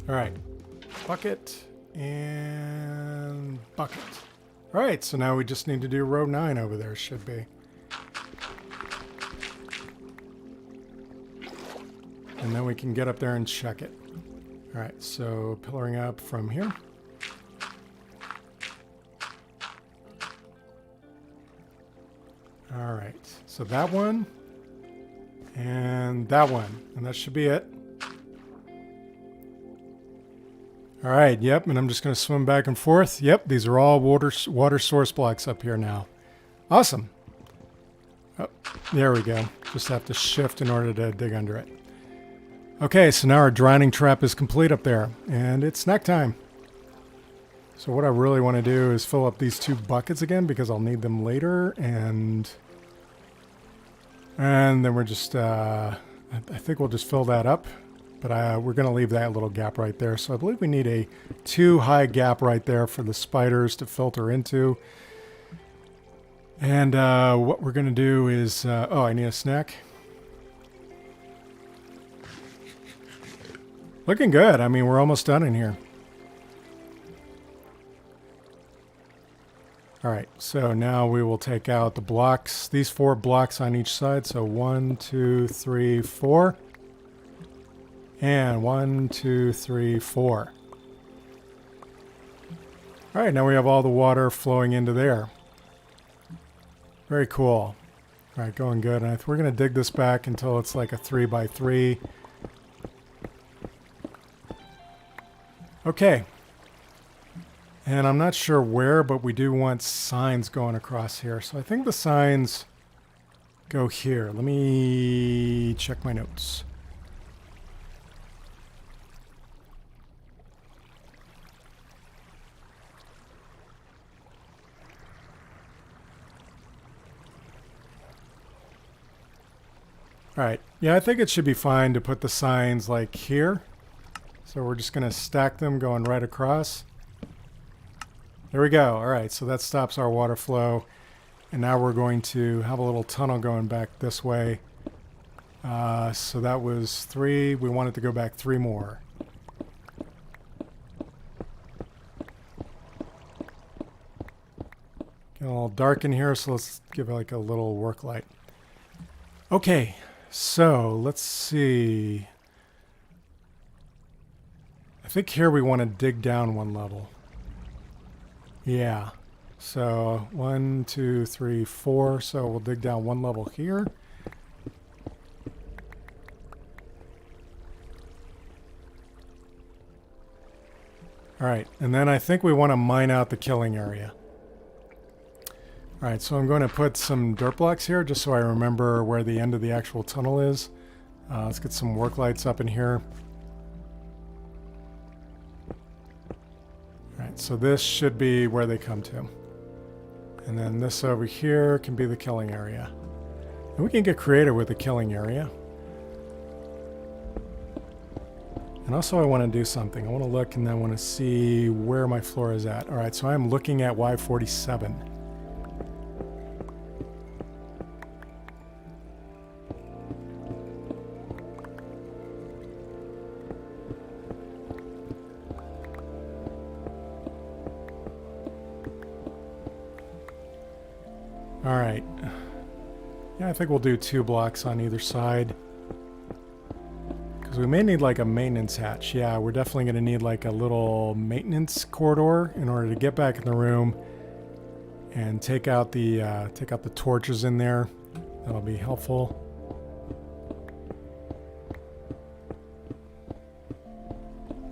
All right, bucket and bucket. All right, so now we just need to do row 9 over there, should be. And then we can get up there and check it. All right, so pillaring up from here. All right, so that one and that one, and that should be it. All right, yep, and I'm just going to swim back and forth. Yep, these are all water source blocks up here now. Awesome. Oh, there we go. Just have to shift in order to dig under it. Okay, so now our drowning trap is complete up there, and it's snack time. So what I really want to do is fill up these 2 buckets again because I'll need them later, and then we're just, I think we'll just fill that up, but we're going to leave that little gap right there. So I believe we need a 2 high gap right there for the spiders to filter into. And what we're going to do is, oh, I need a snack. Looking good. I mean, we're almost done in here. All right, so now we will take out the blocks, these 4 blocks on each side. So 1, 2, 3, 4. And 1, 2, 3, 4. All right, now we have all the water flowing into there. Very cool. All right, going good. And we're going to dig this back until it's like a 3 by 3. Okay. And I'm not sure where, but we do want signs going across here. So I think the signs go here. Let me check my notes. All right. Yeah, I think it should be fine to put the signs like here. So we're just going to stack them going right across. There we go. All right, so that stops our water flow. And now we're going to have a little tunnel going back this way. So that was 3. We want it to go back 3 more. Getting a little dark in here, so let's give it like a little work light. Okay, so let's see. I think here we want to dig down 1 level. Yeah. So 1, 2, 3, 4. So we'll dig down 1 level here. All right. And then I think we want to mine out the killing area. All right. So I'm going to put some dirt blocks here just so I remember where the end of the actual tunnel is. Let's get some work lights up in here. So this should be where they come to. And then this over here can be the killing area. And we can get creative with the killing area. And also I want to do something. I want to look and then I want to see where my floor is at. All right, so I'm looking at Y47. All right. Yeah, I think we'll do 2 blocks on either side. Because we may need like a maintenance hatch. Yeah, we're definitely going to need like a little maintenance corridor in order to get back in the room and take out the torches in there. That'll be helpful.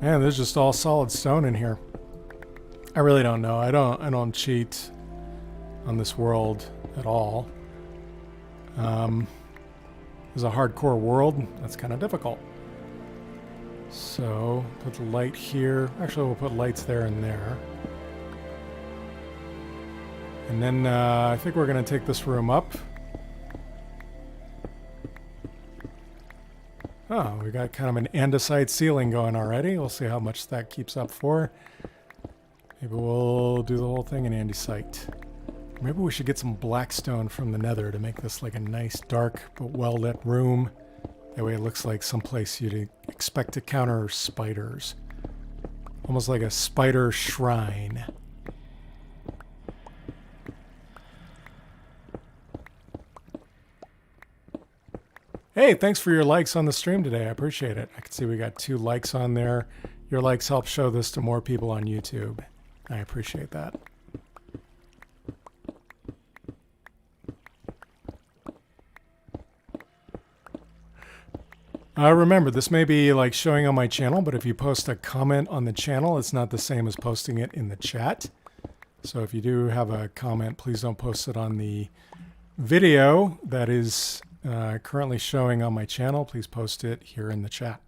Man, there's just all solid stone in here. I really don't know. I don't cheat on this world at all. It's a hardcore world. That's kind of difficult. So put the light here. Actually, we'll put lights there and there. And then I think we're going to take this room up. Oh, we got kind of an andesite ceiling going already. We'll see how much that keeps up for. Maybe we'll do the whole thing in andesite. Maybe we should get some blackstone from the nether to make this like a nice dark but well-lit room. That way it looks like someplace you'd expect to counter spiders. Almost like a spider shrine. Hey, thanks for your likes on the stream today. I appreciate it. I can see we got 2 likes on there. Your likes help show this to more people on YouTube. I appreciate that. Remember, this may be like showing on my channel, but if you post a comment on the channel, it's not the same as posting it in the chat. So if you do have a comment, please don't post it on the video that is currently showing on my channel. Please post it here in the chat.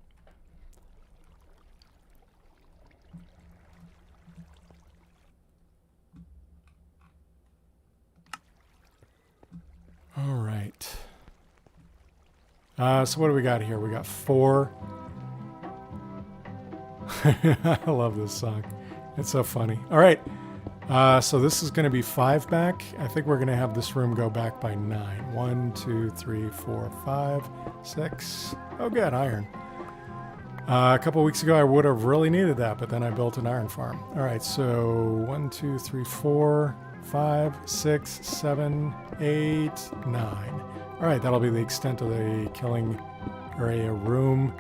So what do we got here? We got 4. I love this song. It's so funny. All right. So this is going to be 5 back. I think we're going to have this room go back by 9. 1, 2, 3, 4, 5, 6. Oh, good. Iron. A couple weeks ago, I would have really needed that, but then I built an iron farm. All right. So 1, 2, 3, 4, 5, 6, 7, 8, 9. All right. That'll be the extent of the killing area room.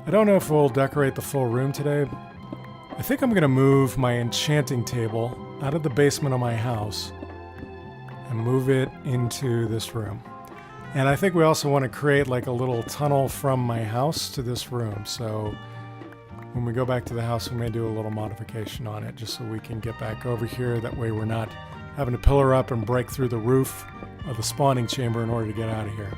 I don't know if we'll decorate the full room today. I think I'm going to move my enchanting table out of the basement of my house and move it into this room. And I think we also want to create like a little tunnel from my house to this room. So when we go back to the house, we may do a little modification on it just so we can get back over here. That way we're not having to pillar up and break through the roof of the spawning chamber in order to get out of here.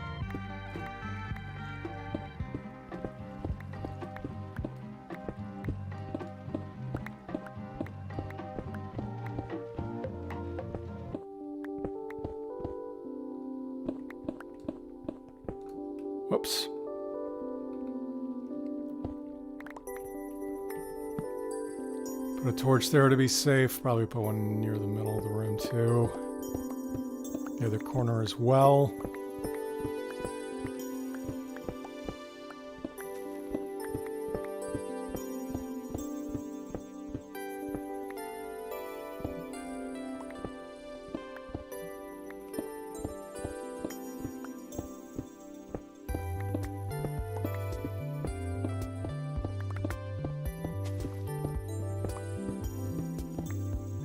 Whoops. Put a torch there to be safe. Probably put one near the middle of the room too. The other corner as well.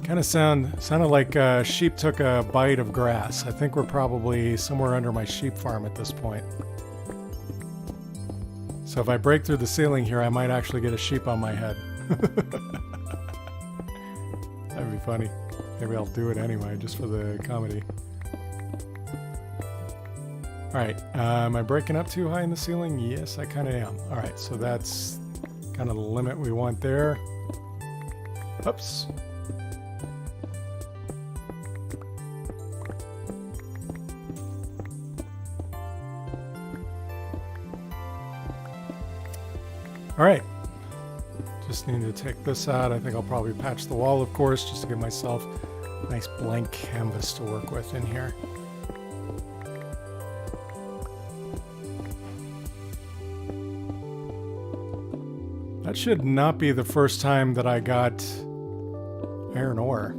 Kind of sounded like sheep took a bite of grass. I think we're probably somewhere under my sheep farm at this point. So if I break through the ceiling here, I might actually get a sheep on my head. That'd be funny. Maybe I'll do it anyway, just for the comedy. Alright, am I breaking up too high in the ceiling? Yes, I kind of am. Alright, so that's kind of the limit we want there. Oops. Alright, just need to take this out. I think I'll probably patch the wall, of course, just to give myself a nice blank canvas to work with in here. That should not be the first time that I got iron ore.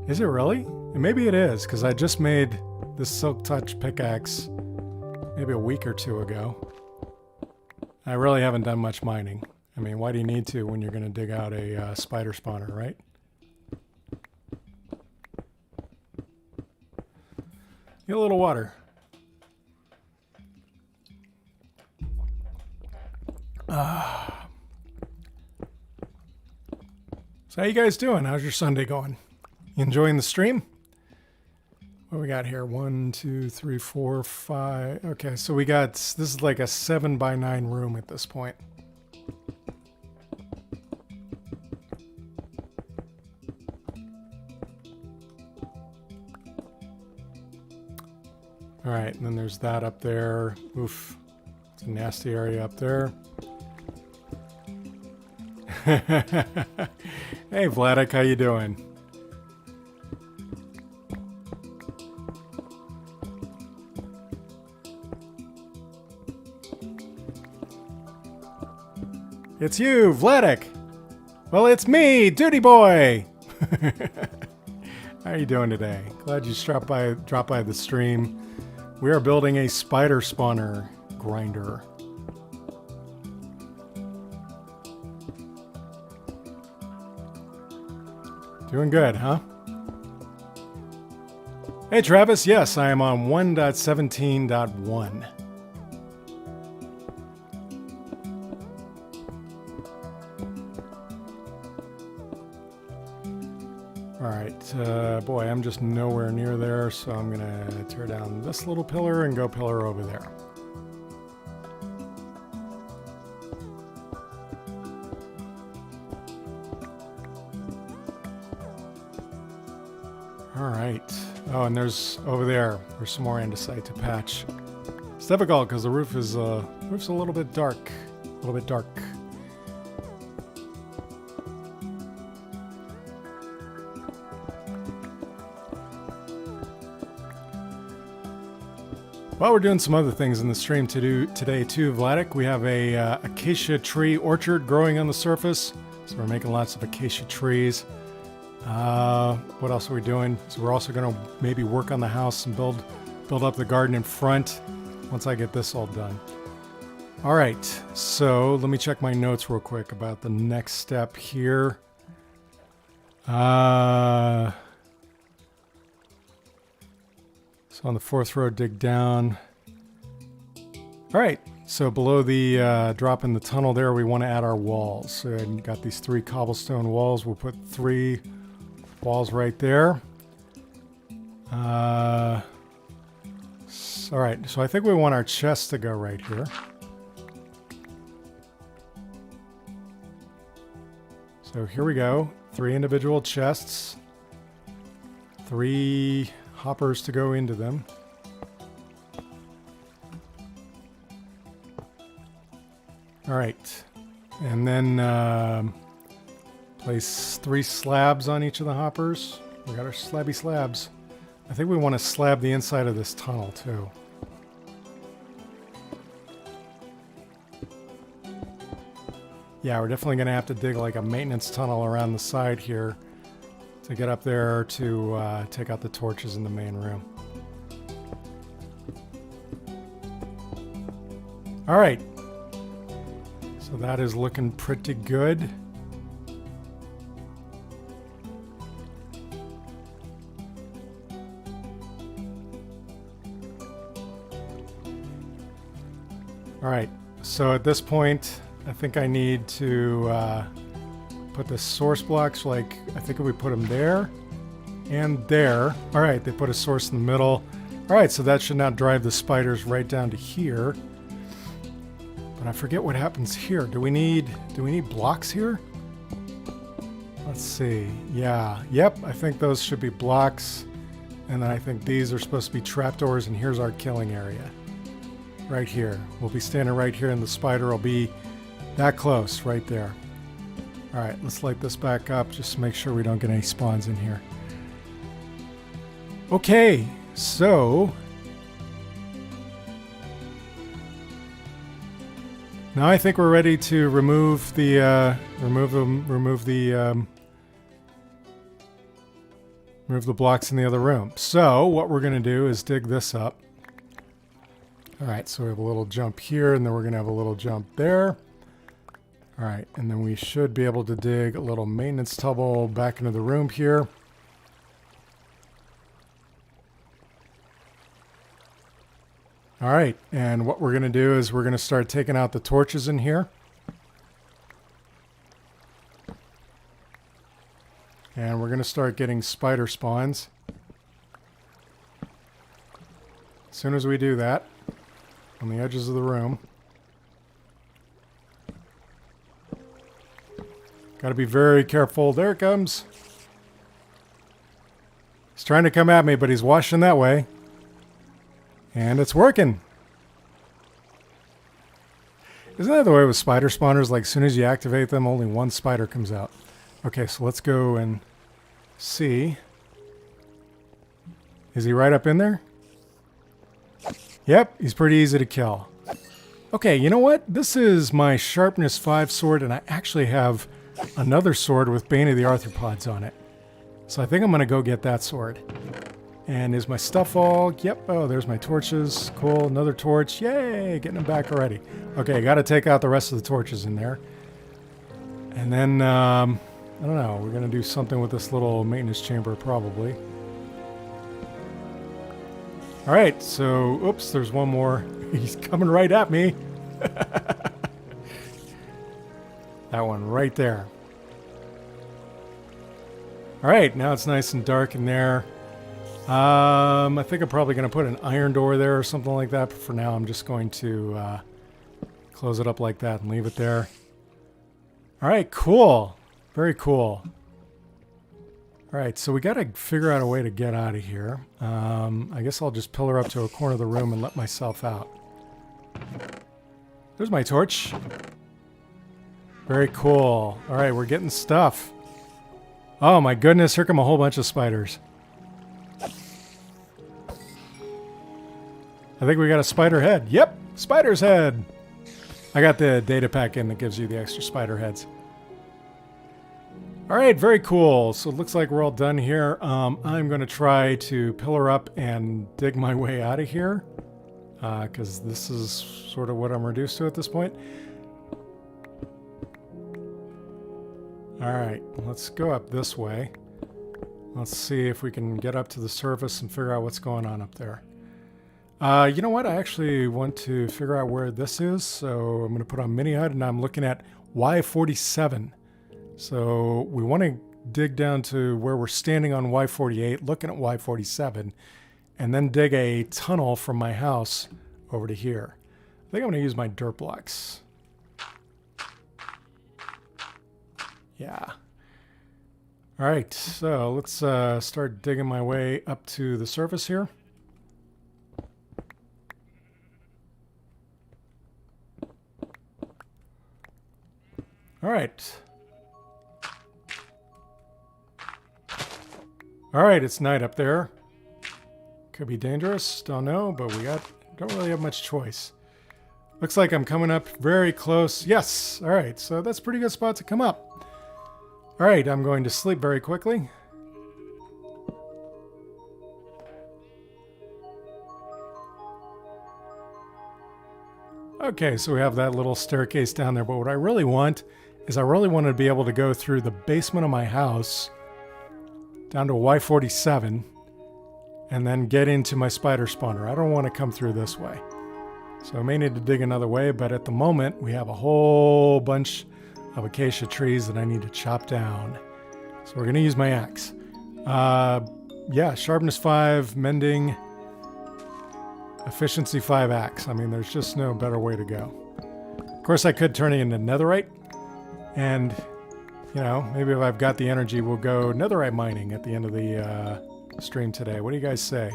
Is it really? And maybe it is, because I just made this Silk Touch pickaxe maybe a week or 2 ago. I really haven't done much mining. I mean, why do you need to when you're going to dig out a spider spawner, right? Get a little water. So how you guys doing? How's your Sunday going? You enjoying the stream? What we got here? 1, 2, 3, 4, 5. Okay, so we got, this is like a 7 by 9 room at this point. All right, and then there's that up there. Oof, it's a nasty area up there. Hey Vladik, how you doing? It's you, Vladik. Well, it's me, Dudieboy. How are you doing today? Glad you dropped by the stream. We are building a spider spawner grinder. Doing good, huh? Hey Travis, yes, I am on 1.17.1. Alright, boy, I'm just nowhere near there, so I'm gonna tear down this little pillar and go pillar over there. Alright. Oh, and there's over there's some more andesite to patch. It's difficult because the roof's a little bit dark. A little bit dark. Well, we're doing some other things in the stream to do today too, Vladik. We have a acacia tree orchard growing on the surface, so we're making lots of acacia trees. What else are we doing? So we're also going to maybe work on the house and build up the garden in front once I get this all done. All right, so let me check my notes real quick about the next step here. So on the 4th row, dig down. All right, so below the drop in the tunnel there, we want to add our walls. So I got these 3 cobblestone walls. We'll put 3 walls right there. All right, so I think we want our chests to go right here. So here we go, 3 individual chests, 3 hoppers to go into them. All right, and then place 3 slabs on each of the hoppers. We got our slabby slabs. I think we want to slab the inside of this tunnel too. Yeah, we're definitely going to have to dig like a maintenance tunnel around the side here to get up there to take out the torches in the main room. All right. So that is looking pretty good. All right. So at this point, I think I need to put the source blocks, like, I think if we put them there and there. All right, they put a source in the middle. All right, so that should now drive the spiders right down to here. But I forget what happens here. Do we need blocks here? Let's see. Yeah, yep, I think those should be blocks. And then I think these are supposed to be trapdoors, and here's our killing area. Right here. We'll be standing right here, and the spider will be that close, right there. All right, let's light this back up just to make sure we don't get any spawns in here. Okay, so now I think we're ready to remove the blocks in the other room. So what we're going to do is dig this up. All right, so we have a little jump here, and then we're going to have a little jump there. All right, and then we should be able to dig a little maintenance tubble back into the room here. All right, and what we're going to do is we're going to start taking out the torches in here. And we're going to start getting spider spawns. As soon as we do that, on the edges of the room. Got to be very careful. There it comes. He's trying to come at me, but he's washing that way. And it's working. Isn't that the way with spider spawners? Like, as soon as you activate them, only one spider comes out. Okay, so let's go and see. Is he right up in there? Yep, he's pretty easy to kill. Okay, you know what? This is my Sharpness 5 sword, and I actually have another sword with Bane of the Arthropods on it. So I think I'm going to go get that sword. And is my stuff all... Yep, oh, there's my torches. Cool, another torch. Yay, getting them back already. Okay, got to take out the rest of the torches in there. And then, I don't know, we're going to do something with this little maintenance chamber probably. All right, so, oops, there's one more. He's coming right at me. That one right there. All right, now it's nice and dark in there. I think I'm probably going to put an iron door there or something like that. But for now, I'm just going to close it up like that and leave it there. All right, cool. Very cool. All right, so we got to figure out a way to get out of here. I guess I'll just pillar up to a corner of the room and let myself out. There's my torch. Very cool. All right, we're getting stuff. Oh my goodness, here come a whole bunch of spiders. I think we got a spider head. Yep, spider's head. I got the data pack in that gives you the extra spider heads. All right, very cool. So it looks like we're all done here. I'm going to try to pillar up and dig my way out of here, because this is sort of what I'm reduced to at this point. All right, let's go up this way. Let's see if we can get up to the surface and figure out what's going on up there. You know what? I actually want to figure out where this is, so I'm going to put on mini HUD, and I'm looking at Y47. So we want to dig down to where we're standing on Y48, looking at Y47, and then dig a tunnel from my house over to here. I think I'm going to use my dirt blocks. Yeah. All right, so let's start digging my way up to the surface here. All right. All right, it's night up there. Could be dangerous, don't know, but don't really have much choice. Looks like I'm coming up very close. Yes, all right, so that's a pretty good spot to come up. All right, I'm going to sleep very quickly. Okay, so we have that little staircase down there, but what I really want is I really want to be able to go through the basement of my house down to Y47 and then get into my spider spawner. I don't want to come through this way. So I may need to dig another way, but at the moment we have a whole bunch of acacia trees that I need to chop down. So we're going to use my axe. Yeah, sharpness 5, mending, efficiency 5 axe. I mean, there's just no better way to go. Of course, I could turn it into netherite, and you know, maybe if I've got the energy, we'll go netherite mining at the end of the stream today. What do you guys say?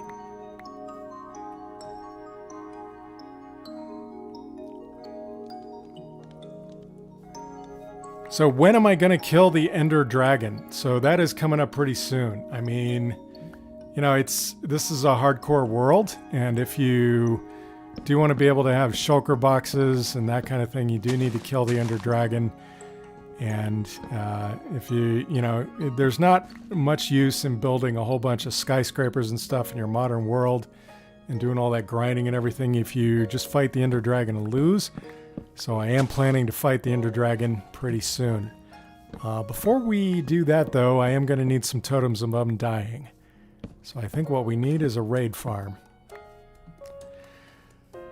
So when am I going to kill the Ender Dragon? So that is coming up pretty soon. I mean, you know, this is a hardcore world, and if you do want to be able to have shulker boxes and that kind of thing, you do need to kill the Ender Dragon. And if you know, there's not much use in building a whole bunch of skyscrapers and stuff in your modern world and doing all that grinding and everything if you just fight the Ender Dragon and lose. So I am planning to fight the Ender Dragon pretty soon. Before we do that, though, I am going to need some totems of undying. So I think what we need is a raid farm.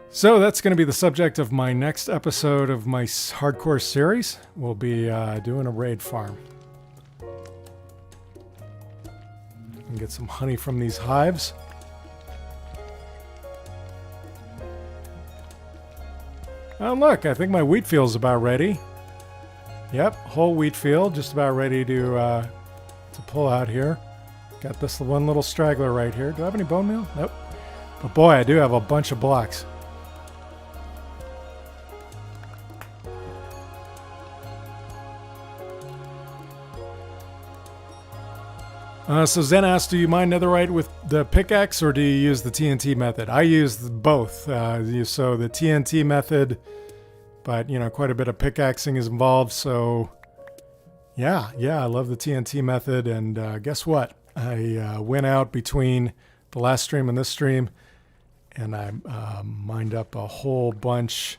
So that's going to be the subject of my next episode of my hardcore series. We'll be doing a raid farm. And get some honey from these hives. Oh look, I think my wheat field's about ready. Yep, whole wheat field, just about ready to pull out here. Got this one little straggler right here. Do I have any bone meal? Nope. But boy, I do have a bunch of blocks. So Zen asked, do you mine netherite with the pickaxe or do you use the TNT method? I use both. So the TNT method, but you know, quite a bit of pickaxing is involved. So yeah, I love the TNT method. And guess what? I went out between the last stream and this stream, and I mined up a whole bunch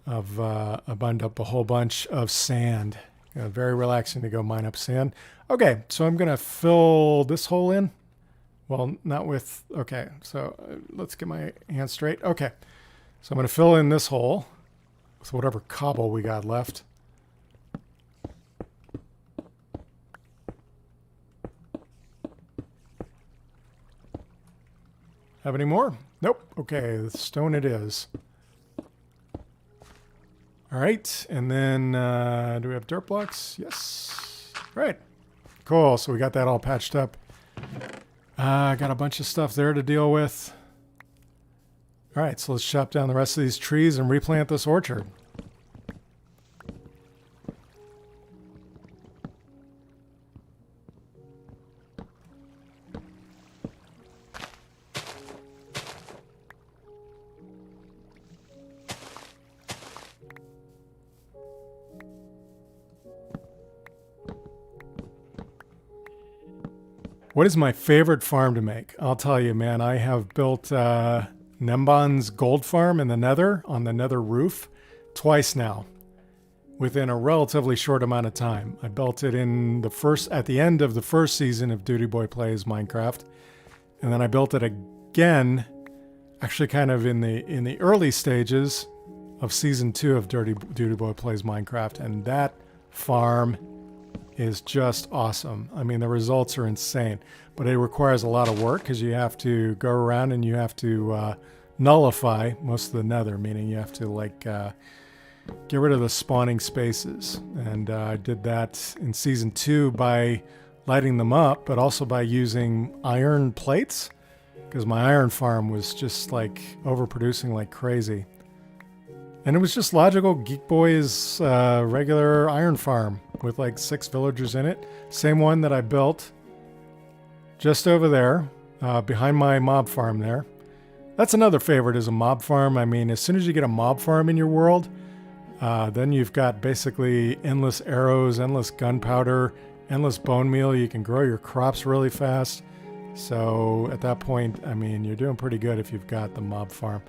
of sand. Very relaxing to go mine up sand. Okay, so I'm going to fill this hole in. Well, not with... Okay, so let's get my hands straight. Okay, so I'm going to fill in this hole with whatever cobble we got left. Have any more? Nope. Okay, the stone it is. All right, and then do we have dirt blocks? Yes. All right. Cool, so we got that all patched up. Got a bunch of stuff there to deal with. All right, so let's chop down the rest of these trees and replant this orchard. What is my favorite farm to make? I'll tell you, man, I have built Nembon's gold farm in the Nether, on the Nether roof, twice now, within a relatively short amount of time. I built it at the end of the first season of Dudieboy Plays Minecraft, and then I built it again, actually kind of in the early stages of season 2 of Dudieboy Plays Minecraft, and that farm is just awesome. I mean, the results are insane, but it requires a lot of work because you have to go around and you have to nullify most of the Nether, meaning you have to like get rid of the spawning spaces. And I did that in season 2 by lighting them up, but also by using iron plates because my iron farm was just like overproducing like crazy. And it was just logical. Geek Boy's regular iron farm with like 6 villagers in it. Same one that I built just over there behind my mob farm there. That's another favorite, is a mob farm. I mean, as soon as you get a mob farm in your world, then you've got basically endless arrows, endless gunpowder, endless bone meal. You can grow your crops really fast. So at that point, I mean, you're doing pretty good if you've got the mob farm.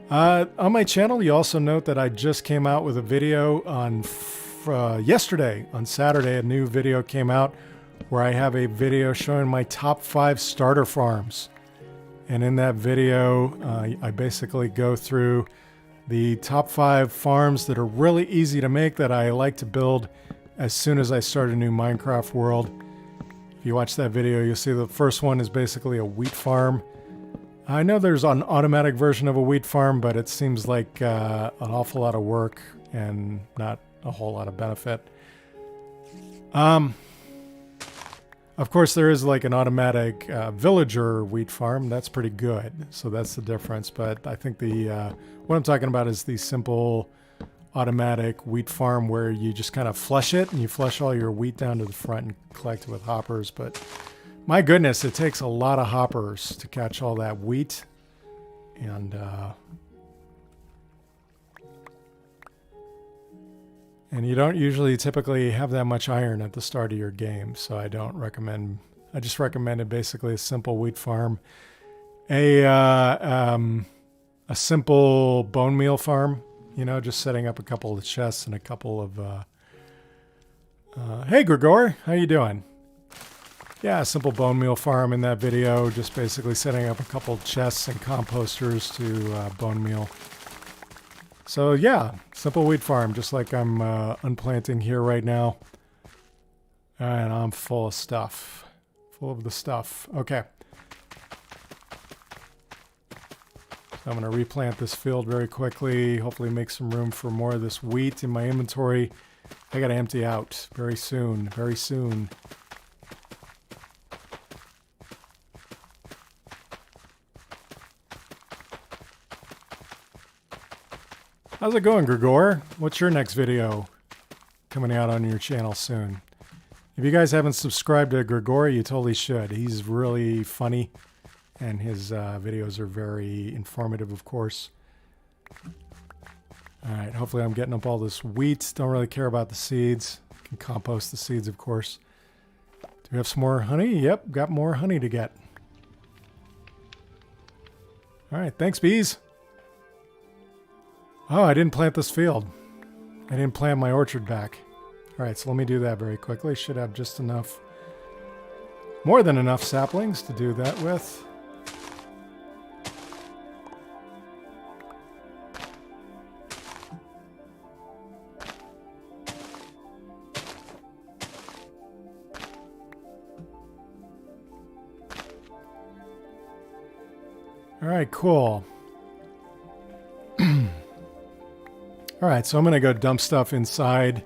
On my channel, you also note that I just came out with a video on yesterday, on Saturday. A new video came out where I have a video showing my top 5 starter farms. And in that video, I basically go through the top 5 farms that are really easy to make that I like to build as soon as I start a new Minecraft world. If you watch that video, you'll see the first one is basically a wheat farm. I know there's an automatic version of a wheat farm, but it seems like an awful lot of work and not a whole lot of benefit. Of course, there is like an automatic villager wheat farm. That's pretty good. So that's the difference. But I think what I'm talking about is the simple automatic wheat farm where you just kind of flush it and you flush all your wheat down to the front and collect it with hoppers. But my goodness, it takes a lot of hoppers to catch all that wheat. And you don't usually typically have that much iron at the start of your game, so I don't recommend. I just recommended basically a simple wheat farm, a simple bone meal farm. You know, just setting up a couple of chests and a couple of. Hey, Gregor, how you doing? Yeah, a simple bone meal farm in that video, just basically setting up a couple chests and composters to bone meal. So yeah, simple wheat farm, just like I'm unplanting here right now. And I'm full of stuff. Full of the stuff. Okay. So I'm going to replant this field very quickly, hopefully make some room for more of this wheat in my inventory. I got to empty out very soon, very soon. How's it going, Gregor? What's your next video coming out on your channel soon? If you guys haven't subscribed to Gregor, you totally should. He's really funny, and his videos are very informative, of course. All right, hopefully I'm getting up all this wheat. Don't really care about the seeds. Can compost the seeds, of course. Do we have some more honey? Yep, got more honey to get. All right, thanks, bees. Oh, I didn't plant this field. I didn't plant my orchard back. All right, so let me do that very quickly. Should have just enough, more than enough saplings to do that with. All right, cool. All right, so I'm going to go dump stuff inside,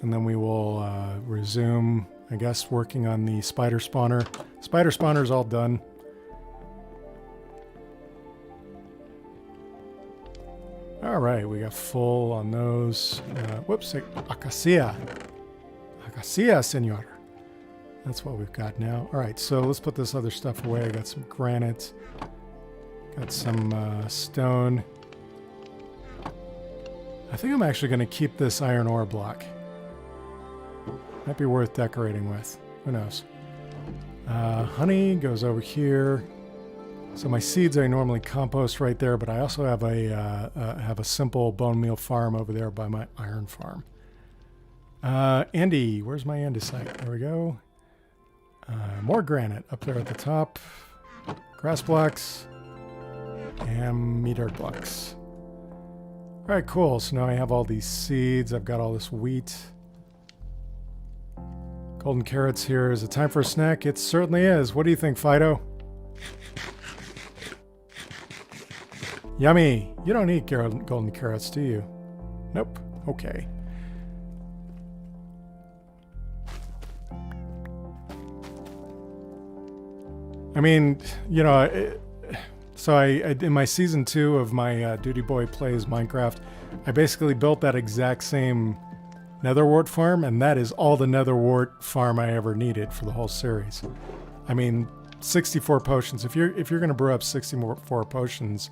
and then we will resume, I guess, working on the spider spawner. Spider spawner's all done. All right, we got full on those. Whoops, acacia. Acacia, senor. That's what we've got now. All right, so let's put this other stuff away. I got some granite. Got some stone. I think I'm actually going to keep this iron ore block. Might be worth decorating with. Who knows? Honey goes over here. So my seeds I normally compost right there, but I also have a simple bone meal farm over there by my iron farm. Andy, where's my andesite? There we go. More granite up there at the top. Grass blocks. And meter blocks. All right, cool. So now I have all these seeds. I've got all this wheat. Golden carrots here. Is it time for a snack? It certainly is. What do you think, Fido? Yummy. You don't eat golden carrots, do you? Nope. Okay. I mean, you know, so I in my season 2 of my Dudieboy Plays Minecraft, I basically built that exact same netherwort farm, and that is all the netherwort farm I ever needed for the whole series. I mean, 64 potions. If you're going to brew up 64 potions,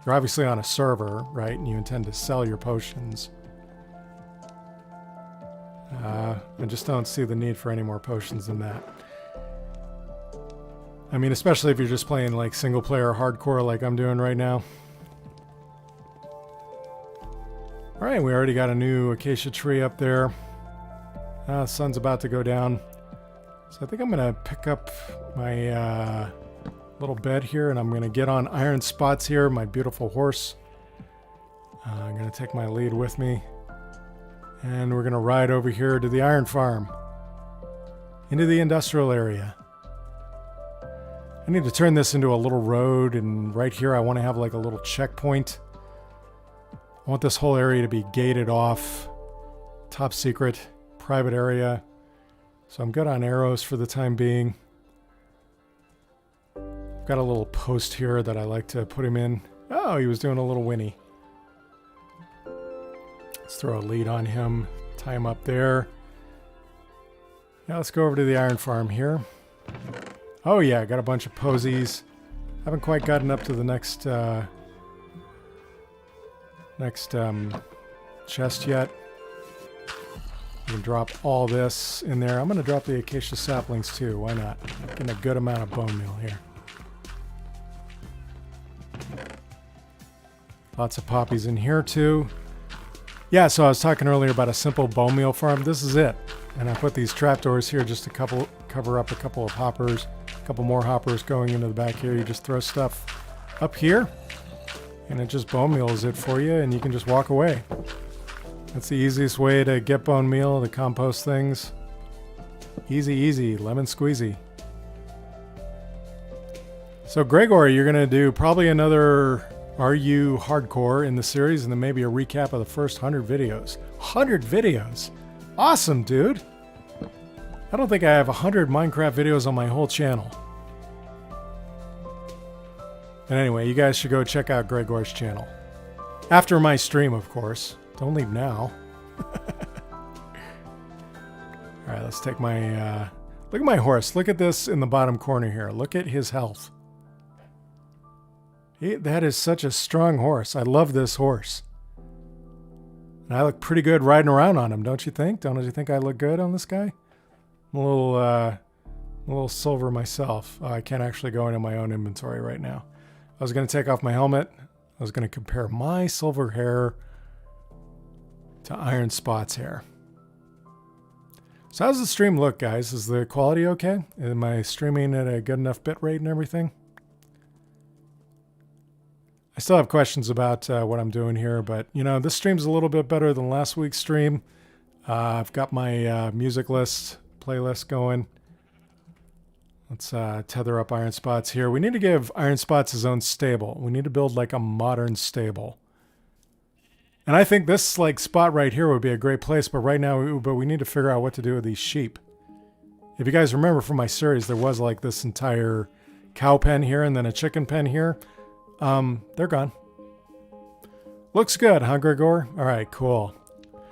you're obviously on a server, right? And you intend to sell your potions. I just don't see the need for any more potions than that. I mean, especially if you're just playing like single player hardcore like I'm doing right now. All right, we already got a new acacia tree up there. The sun's about to go down. So I think I'm going to pick up my little bed here, and I'm going to get on Iron Spots here, my beautiful horse. I'm going to take my lead with me. And we're going to ride over here to the iron farm. Into the industrial area. I need to turn this into a little road, and right here I want to have like a little checkpoint. I want this whole area to be gated off. Top secret, private area. So I'm good on arrows for the time being. I've got a little post here that I like to put him in. Oh, he was doing a little whinny. Let's throw a lead on him, tie him up there. Now let's go over to the iron farm here. Oh yeah, got a bunch of posies. Haven't quite gotten up to the next chest yet. I'm gonna drop all this in there. I'm gonna drop the acacia saplings too. Why not? Getting a good amount of bone meal here. Lots of poppies in here too. Yeah, so I was talking earlier about a simple bone meal farm. This is it. And I put these trapdoors here just to cover up a couple of hoppers. A couple more hoppers going into the back here. You just throw stuff up here, and it just bone meals it for you, and you can just walk away. That's the easiest way to get bone meal, to compost things. Easy, easy, lemon squeezy. So Gregor, you're going to do probably another Are You Hardcore in the series, and then maybe a recap of the first 100 videos. 100 videos! Awesome, dude! I don't think I have 100 Minecraft videos on my whole channel. And anyway, you guys should go check out Gregor's channel. After my stream, of course. Don't leave now. Alright, let's take my... look at my horse. Look at this in the bottom corner here. Look at his health. That is such a strong horse. I love this horse. And I look pretty good riding around on him, don't you think? Don't you think I look good on this guy? I'm a little silver myself. I can't actually go into my own inventory right now. I was going to take off my helmet. I was going to compare my silver hair to Iron Spot's hair. So how's the stream look, guys? Is the quality okay? Am I streaming at a good enough bit rate and everything? I still have questions about what I'm doing here, but, you know, this stream's a little bit better than last week's stream. I've got my music list, playlist going. Let's tether up Iron Spots here. We need to give Iron Spots his own stable. We need to build like a modern stable. And I think this like spot right here would be a great place, but right now we need to figure out what to do with these sheep. If you guys remember from my series, there was like this entire cow pen here and then a chicken pen here. They're gone. Looks good, huh, Gregor? All right, cool. All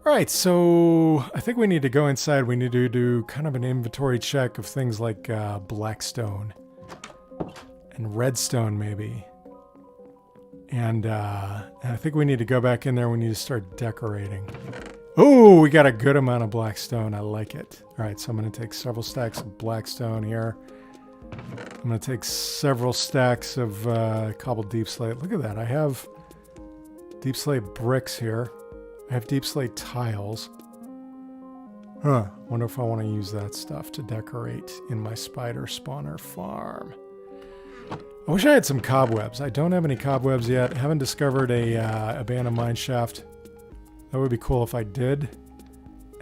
right, so I think we need to go inside. We need to do kind of an inventory check of things like blackstone and redstone, maybe. And I think we need to go back in there. We need to start decorating. Oh, we got a good amount of blackstone. I like it. All right, so I'm going to take several stacks of blackstone here. I'm going to take several stacks of cobbled deep slate. Look at that. I have deep slate bricks here. I have deep slate tiles. Huh. Wonder if I want to use that stuff to decorate in my spider spawner farm. I wish I had some cobwebs. I don't have any cobwebs yet. Haven't discovered a abandoned mine shaft. That would be cool if I did.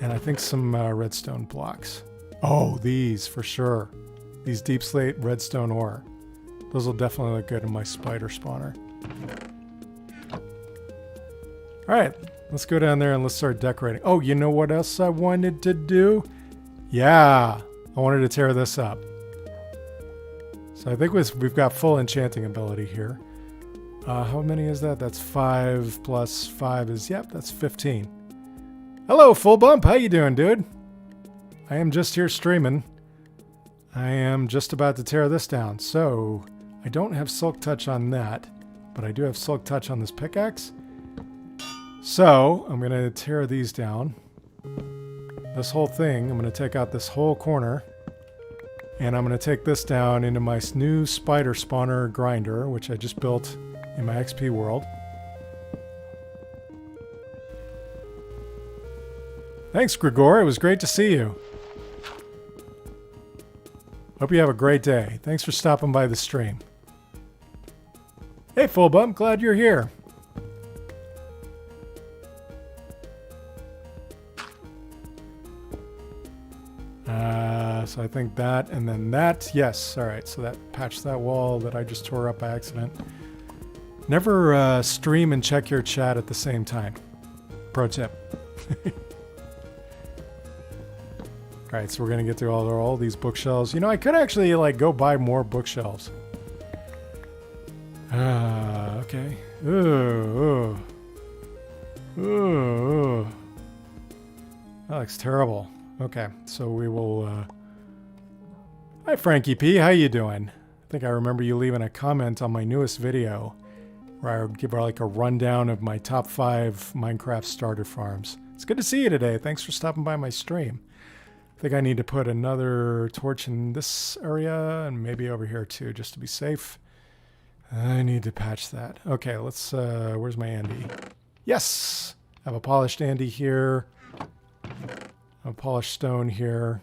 And I think some redstone blocks. Oh, these for sure. These deep slate redstone ore. Those will definitely look good in my spider spawner. All right, let's go down there and let's start decorating. Oh, you know what else I wanted to do? Yeah, I wanted to tear this up. So I think we've got full enchanting ability here. How many is that? That's 5 plus 5 is, yep, that's 15. Hello, Full Bump. How you doing, dude? I am just here streaming. I am just about to tear this down. So I don't have Silk Touch on that, but I do have Silk Touch on this pickaxe. So I'm going to tear these down. This whole thing, I'm going to take out this whole corner. And I'm going to take this down into my new spider spawner grinder, which I just built in my XP world. Thanks, Gregor. It was great to see you. Hope you have a great day. Thanks for stopping by the stream. Hey, Full Bump. Glad you're here. So I think that, and then that. Yes. All right. So that patched that wall that I just tore up by accident. Never stream and check your chat at the same time. Pro tip. All right. So we're going to get through all these bookshelves. You know, I could actually like go buy more bookshelves. Okay. Ooh. That looks terrible. Okay. So we will... Hi, Frankie P. How you doing? I think I remember you leaving a comment on my newest video where I would give like a rundown of my top 5 Minecraft starter farms. It's good to see you today. Thanks for stopping by my stream. I think I need to put another torch in this area and maybe over here too, just to be safe. I need to patch that. Okay, let's, where's my Andy? Yes! I have a polished Andy here. A polished stone here.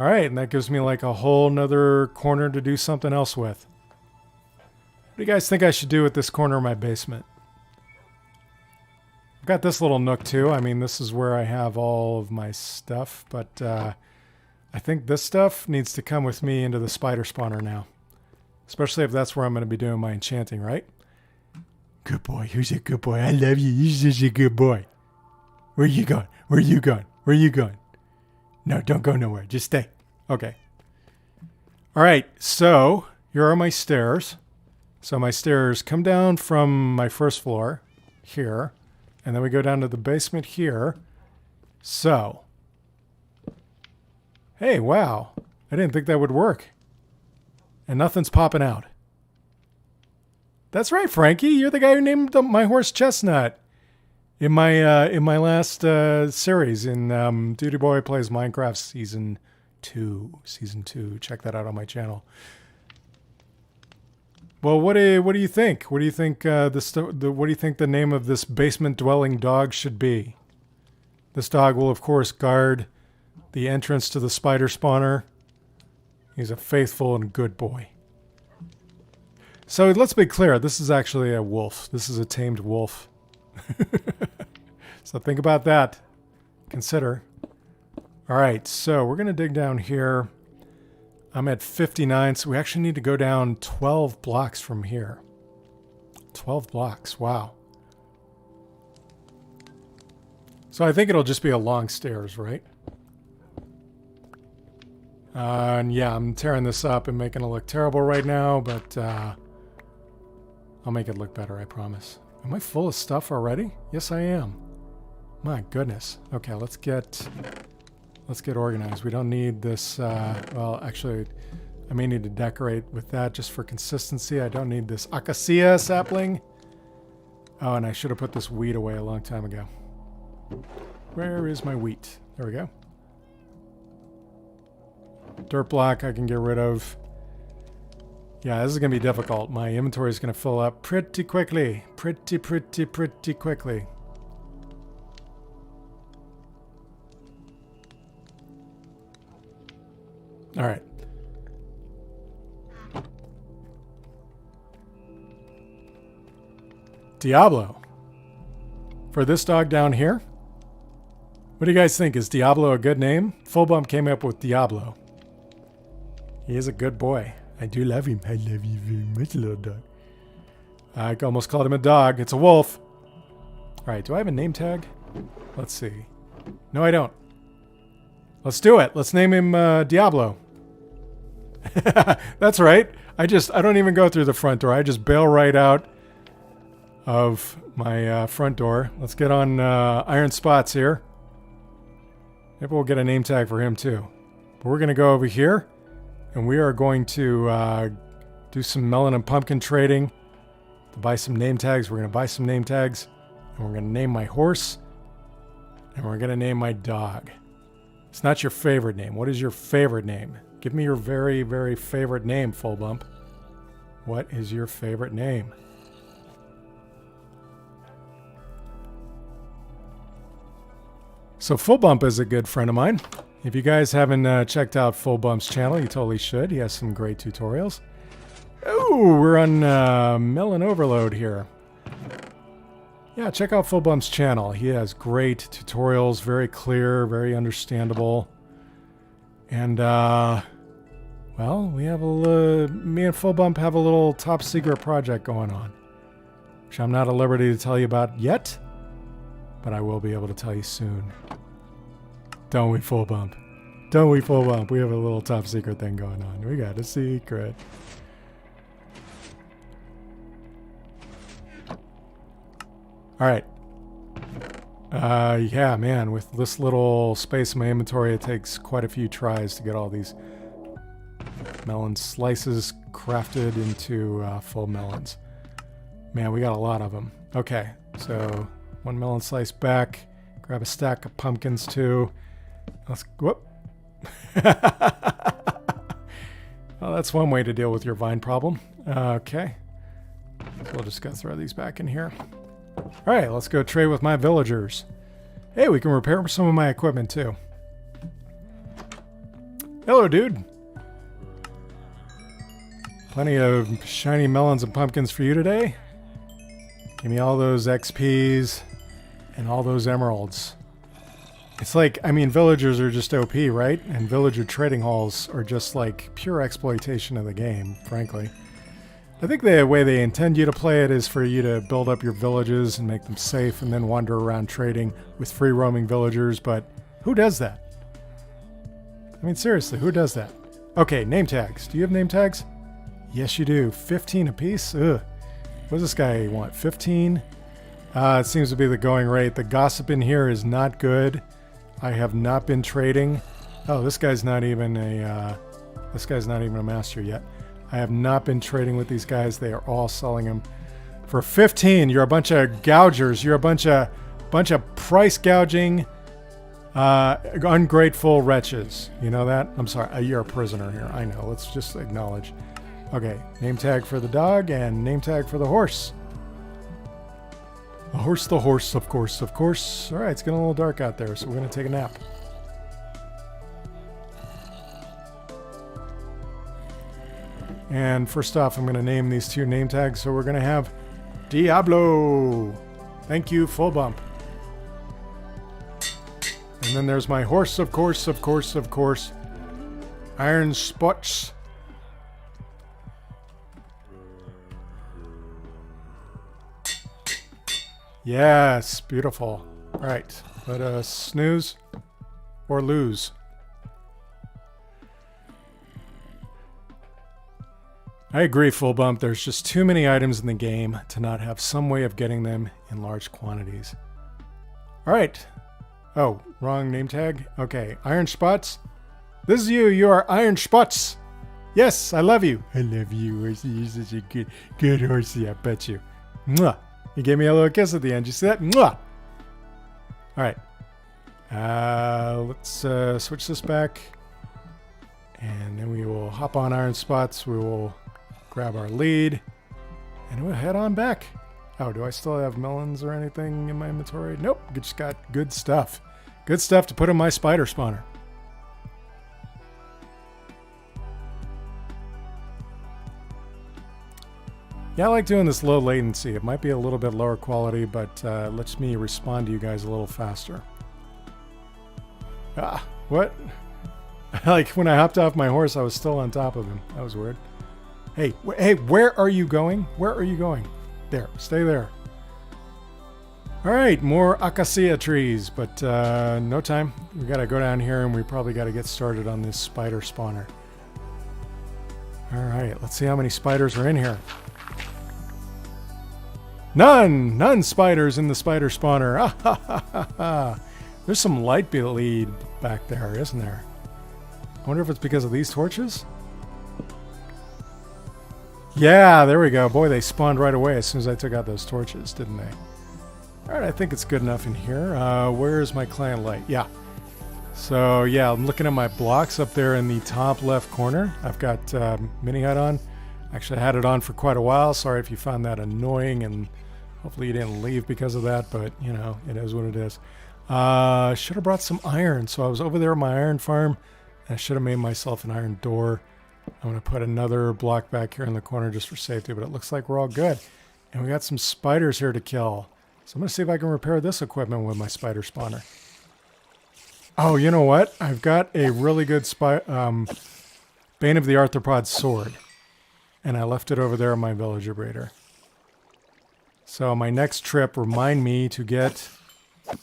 All right, and that gives me like a whole nother corner to do something else with. What do you guys think I should do with this corner of my basement? I've got this little nook too. I mean, this is where I have all of my stuff, but I think this stuff needs to come with me into the spider spawner now. Especially if that's where I'm going to be doing my enchanting, right? Good boy. Who's a good boy? I love you. You're such a good boy. Where you going? Where you going? Where you going? No, don't go nowhere. Just stay. Okay. All right. So here are my stairs. So my stairs come down from my first floor here. And then we go down to the basement here. So. Hey, wow. I didn't think that would work. And nothing's popping out. That's right, Frankie. You're the guy who named my horse Chestnut. In my last series in Dudieboy Plays Minecraft Season 2. Check that out on my channel. Well, what do you think? What do you think what do you think the name of this basement dwelling dog should be? This dog will of course guard the entrance to the spider spawner. He's a faithful and good boy. So let's be clear, this is actually a wolf. This is a tamed wolf. So think about that. Consider. All right, so we're going to dig down here. I'm at 59, so we actually need to go down 12 blocks from here. 12 blocks, wow. So I think it'll just be a long stairs, right? And yeah, I'm tearing this up and making it look terrible right now, but I'll make it look better, I promise. Am I full of stuff already? Yes, I am. My goodness. Okay, let's get organized. We don't need this, well, actually, I may need to decorate with that just for consistency. I don't need this acacia sapling. Oh, and I should have put this wheat away a long time ago. Where is my wheat? There we go. Dirt block I can get rid of. Yeah, this is going to be difficult. My inventory is going to fill up pretty quickly. Pretty quickly. All right. Diablo. For this dog down here? What do you guys think? Is Diablo a good name? Full Bump came up with Diablo. He is a good boy. I do love him. I love you very much, little dog. I almost called him a dog. It's a wolf. All right, do I have a name tag? Let's see. No, I don't. Let's do it. Let's name him Diablo. That's right. I don't even go through the front door. I just bail right out of my front door. Let's get on Iron Spots here. Maybe we'll get a name tag for him too. But we're going to go over here, and we are going to do some melon and pumpkin trading to buy some name tags. We're going to buy some name tags, and we're going to name my horse, and we're going to name my dog. It's not your favorite name. What is your favorite name? Give me your very, very favorite name, Full Bump. What is your favorite name? So Full Bump is a good friend of mine. If you guys haven't checked out Full Bump's channel, you totally should. He has some great tutorials. Oh, we're on Melon Overload here. Yeah, check out Full Bump's channel. He has great tutorials, very clear, very understandable. And, well, we have me and Full Bump have a little top secret project going on, which I'm not at liberty to tell you about yet, but I will be able to tell you soon. Don't we, Full Bump? Don't we, Full Bump? We have a little top secret thing going on. We got a secret. All right. Yeah, man, with this little space in my inventory, it takes quite a few tries to get all these melon slices crafted into full melons. Man, we got a lot of them. Okay, so one melon slice back. Grab a stack of pumpkins too. Let's whoop. Well, that's one way to deal with your vine problem. Okay, so we'll just go throw these back in here. All right, let's go trade with my villagers. Hey, we can repair some of my equipment too. Hello, dude. Plenty of shiny melons and pumpkins for you today. Give me all those XPs and all those emeralds. It's like, I mean, villagers are just OP, right? And villager trading halls are just like pure exploitation of the game, frankly. I think the way they intend you to play it is for you to build up your villages and make them safe and then wander around trading with free roaming villagers, but who does that? I mean, seriously, who does that? Okay, name tags. Do you have name tags? Yes, you do. 15 apiece? Ugh. What does this guy want? 15? It seems to be the going rate. The gossip in here is not good. I have not been trading. Oh, this guy's not even a master yet. I have not been trading with these guys. They are all selling them for 15. You're a bunch of gougers. You're a bunch of price gouging, ungrateful wretches. You know that? I'm sorry. You're a prisoner here. I know. Let's just acknowledge. Okay. Name tag for the dog and name tag for the horse. The horse, of course, of course. All right. It's getting a little dark out there, so we're going to take a nap. And first off, I'm going to name these two name tags. So we're going to have Diablo. Thank you, Full Bump. And then there's my horse, of course, of course, of course. Iron Spots. Yes, beautiful. All right, let us snooze or lose. I agree, Full Bump. There's just too many items in the game to not have some way of getting them in large quantities. All right. Oh, wrong name tag. Okay, Iron Spots. This is you. You are Iron Spots. Yes, I love you. I love you, Horsey. You're such a good Horsey. I bet you. Mwah. You gave me a little kiss at the end. You see that? Mwah. All right. Let's switch this back. And then we will hop on Iron Spots. We will grab our lead. And we'll head on back. Oh, do I still have melons or anything in my inventory? Nope. Just got good stuff. Good stuff to put in my spider spawner. Yeah, I like doing this low latency. It might be a little bit lower quality, but lets me respond to you guys a little faster. Ah, what? Like when I hopped off my horse, I was still on top of him. That was weird. Hey, hey, where are you going? Where are you going? There, stay there. All right, more acacia trees, but no time. We gotta go down here and we probably gotta get started on this spider spawner. All right, let's see how many spiders are in here. None spiders in the spider spawner. Ah, ha, ha, ha, ha. There's some light bleed back there, isn't there? I wonder if it's because of these torches? Yeah, there we go. Boy, they spawned right away as soon as I took out those torches, didn't they? All right, I think it's good enough in here. Where's my client light? Yeah. So, yeah, I'm looking at my blocks up there in the top left corner. I've got Mini Hut on. Actually, I had it on for quite a while. Sorry if you found that annoying, and hopefully you didn't leave because of that, but, you know, it is what it is. Should have brought some iron. So I was over there at my iron farm. I should have made myself an iron door. I'm going to put another block back here in the corner just for safety, but it looks like we're all good. And we got some spiders here to kill. So I'm going to see if I can repair this equipment with my spider spawner. Oh, you know what? I've got a really good Bane of the Arthropod sword. And I left it over there on my villager breeder. So my next trip, remind me to get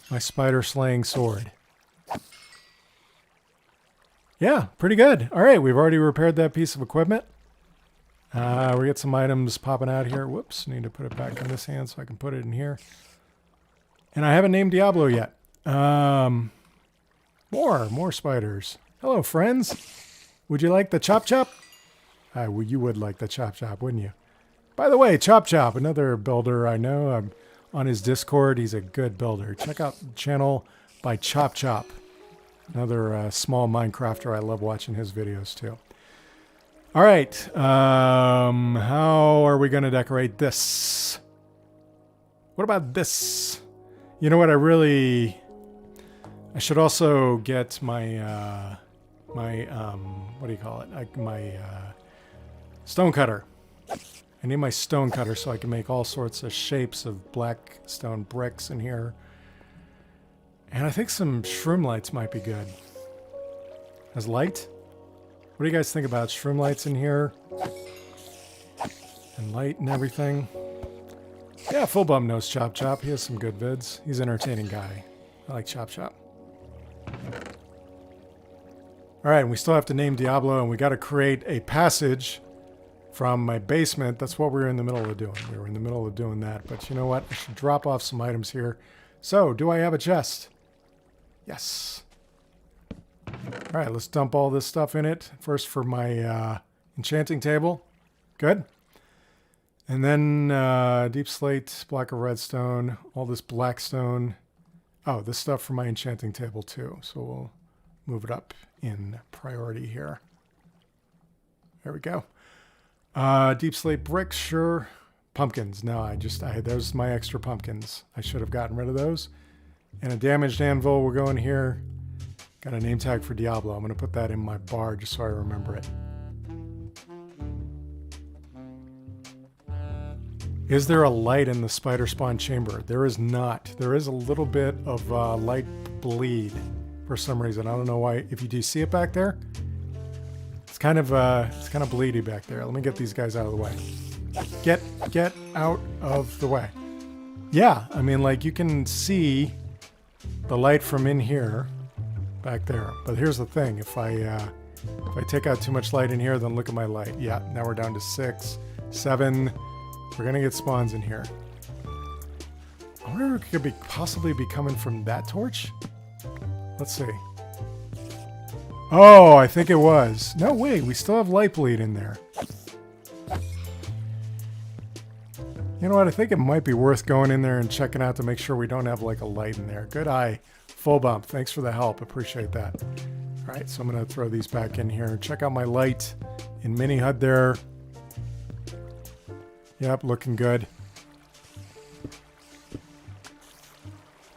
my spider slaying sword. Yeah, pretty good. All right, we've already repaired that piece of equipment. We got some items popping out here. Whoops, need to put it back in this hand so I can put it in here. And I haven't named Diablo yet. More spiders. Hello, friends. Would you like the Chop Chop? You would like the Chop Chop, wouldn't you? By the way, Chop Chop, another builder I know. I'm on his Discord. He's a good builder. Check out the channel by Chop Chop. Another small Minecrafter. I love watching his videos too. All right. How are we going to decorate this? What about this? You know what? I should also get my what do you call it? My stone cutter. I need my stone cutter so I can make all sorts of shapes of black stone bricks in here. And I think some shroom lights might be good. As light? What do you guys think about shroom lights in here? And light and everything? Yeah, Full Bum knows Chop Chop. He has some good vids. He's an entertaining guy. I like Chop Chop. Alright, and we still have to name Diablo, and we got to create a passage from my basement. That's what we were in the middle of doing. We were in the middle of doing that. But you know what? I should drop off some items here. So, do I have a chest? Yes. Alright, let's dump all this stuff in it. First for my enchanting table. Good. And then deep slate, block of redstone, all this black stone. Oh, this stuff for my enchanting table too. So we'll move it up in priority here. There we go. Deep slate bricks, sure. Pumpkins. No, those are my extra pumpkins. I should have gotten rid of those. And a damaged anvil will go in here. Got a name tag for Diablo. I'm going to put that in my bar just so I remember it. Is there a light in the spider spawn chamber? There is not. There is a little bit of light bleed for some reason. I don't know why. If you do see it back there, it's kind of bleedy back there. Let me get these guys out of the way. Get out of the way. Yeah, I mean, like you can see the light from in here back there. But here's the thing. If I If I take out too much light in here, then look at my light. Yeah, now we're down to 6, 7. We're going to get spawns in here. I wonder if it could possibly be coming from that torch? Let's see. Oh, I think it was. No, wait, we still have light bleed in there. You know what? I think it might be worth going in there and checking out to make sure we don't have like a light in there. Good eye. Full bump. Thanks for the help. Appreciate that. All right, so I'm going to throw these back in here. Check out my light in Mini HUD there. Yep, looking good.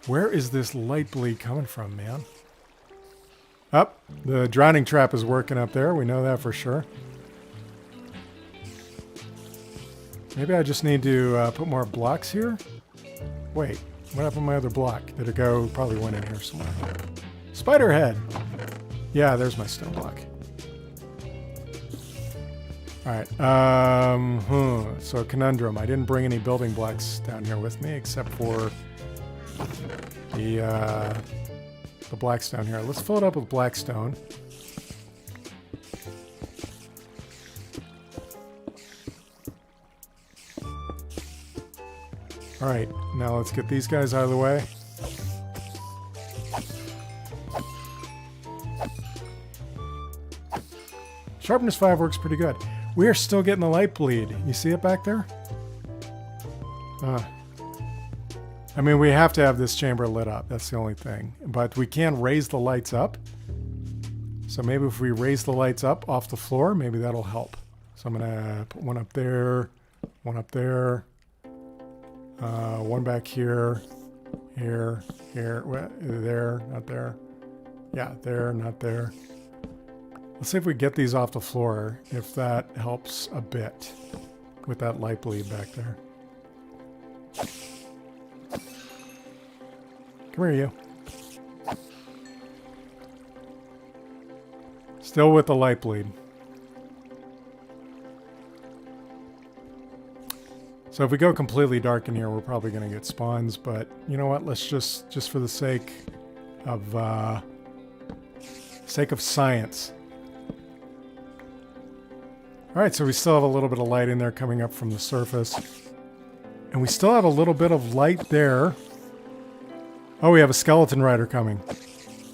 Where is this light bleed coming from, man? Up, the drowning trap is working up there. We know that for sure. Maybe I just need to put more blocks here. Wait, what happened to my other block? Did it go? Probably went in here somewhere. Spider head. Yeah, there's my stone block. All right. So conundrum. I didn't bring any building blocks down here with me except for the blacks down here. Let's fill it up with blackstone. All right, now let's get these guys out of the way. Sharpness 5 works pretty good. We are still getting the light bleed. You see it back there? I mean, we have to have this chamber lit up. That's the only thing. But we can raise the lights up. So maybe if we raise the lights up off the floor, maybe that'll help. So I'm going to put one up there, one up there. One back here, here, there, not there. Yeah, there, not there. Let's see if we get these off the floor, if that helps a bit with that light bleed back there. Come here, you. Still with the light bleed. So if we go completely dark in here, we're probably going to get spawns, but you know what? Let's just for the sake of science. All right, so we still have a little bit of light in there coming up from the surface. And we still have a little bit of light there. Oh, we have a skeleton rider coming.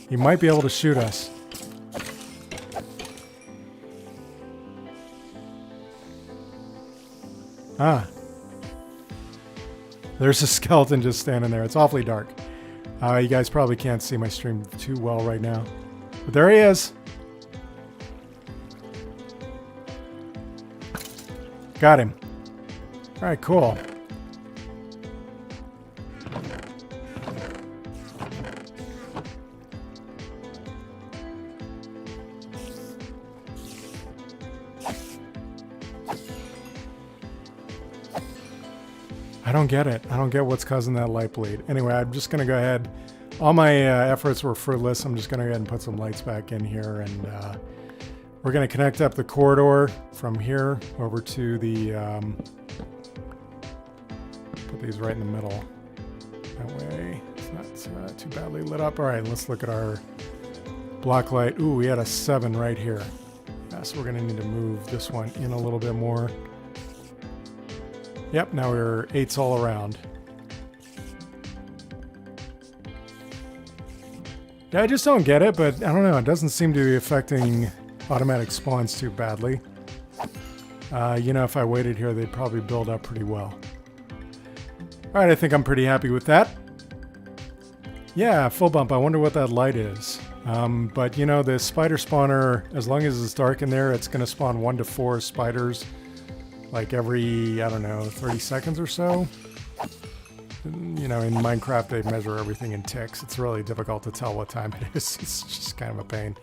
He might be able to shoot us. Ah. There's a skeleton just standing there. It's awfully dark. You guys probably can't see my stream too well right now. But there he is. Got him. All right, cool. I don't get it. I don't get what's causing that light bleed. Anyway, I'm just going to go ahead. All my efforts were fruitless. I'm just going to go ahead and put some lights back in here. And we're going to connect up the corridor from here over to the... put these right in the middle. That way it's not too badly lit up. All right, let's look at our block light. Ooh, we had a 7 right here. Yeah, so we're going to need to move this one in a little bit more. Yep, now we're 8s all around. Yeah, I just don't get it, but I don't know. It doesn't seem to be affecting automatic spawns too badly. You know, if I waited here, they'd probably build up pretty well. All right, I think I'm pretty happy with that. Yeah, full bump. I wonder what that light is. But, you know, the spider spawner, as long as it's dark in there, it's going to spawn 1 to 4 spiders. Like every, I don't know, 30 seconds or so. You know, in Minecraft, they measure everything in ticks. It's really difficult to tell what time it is. It's just kind of a pain.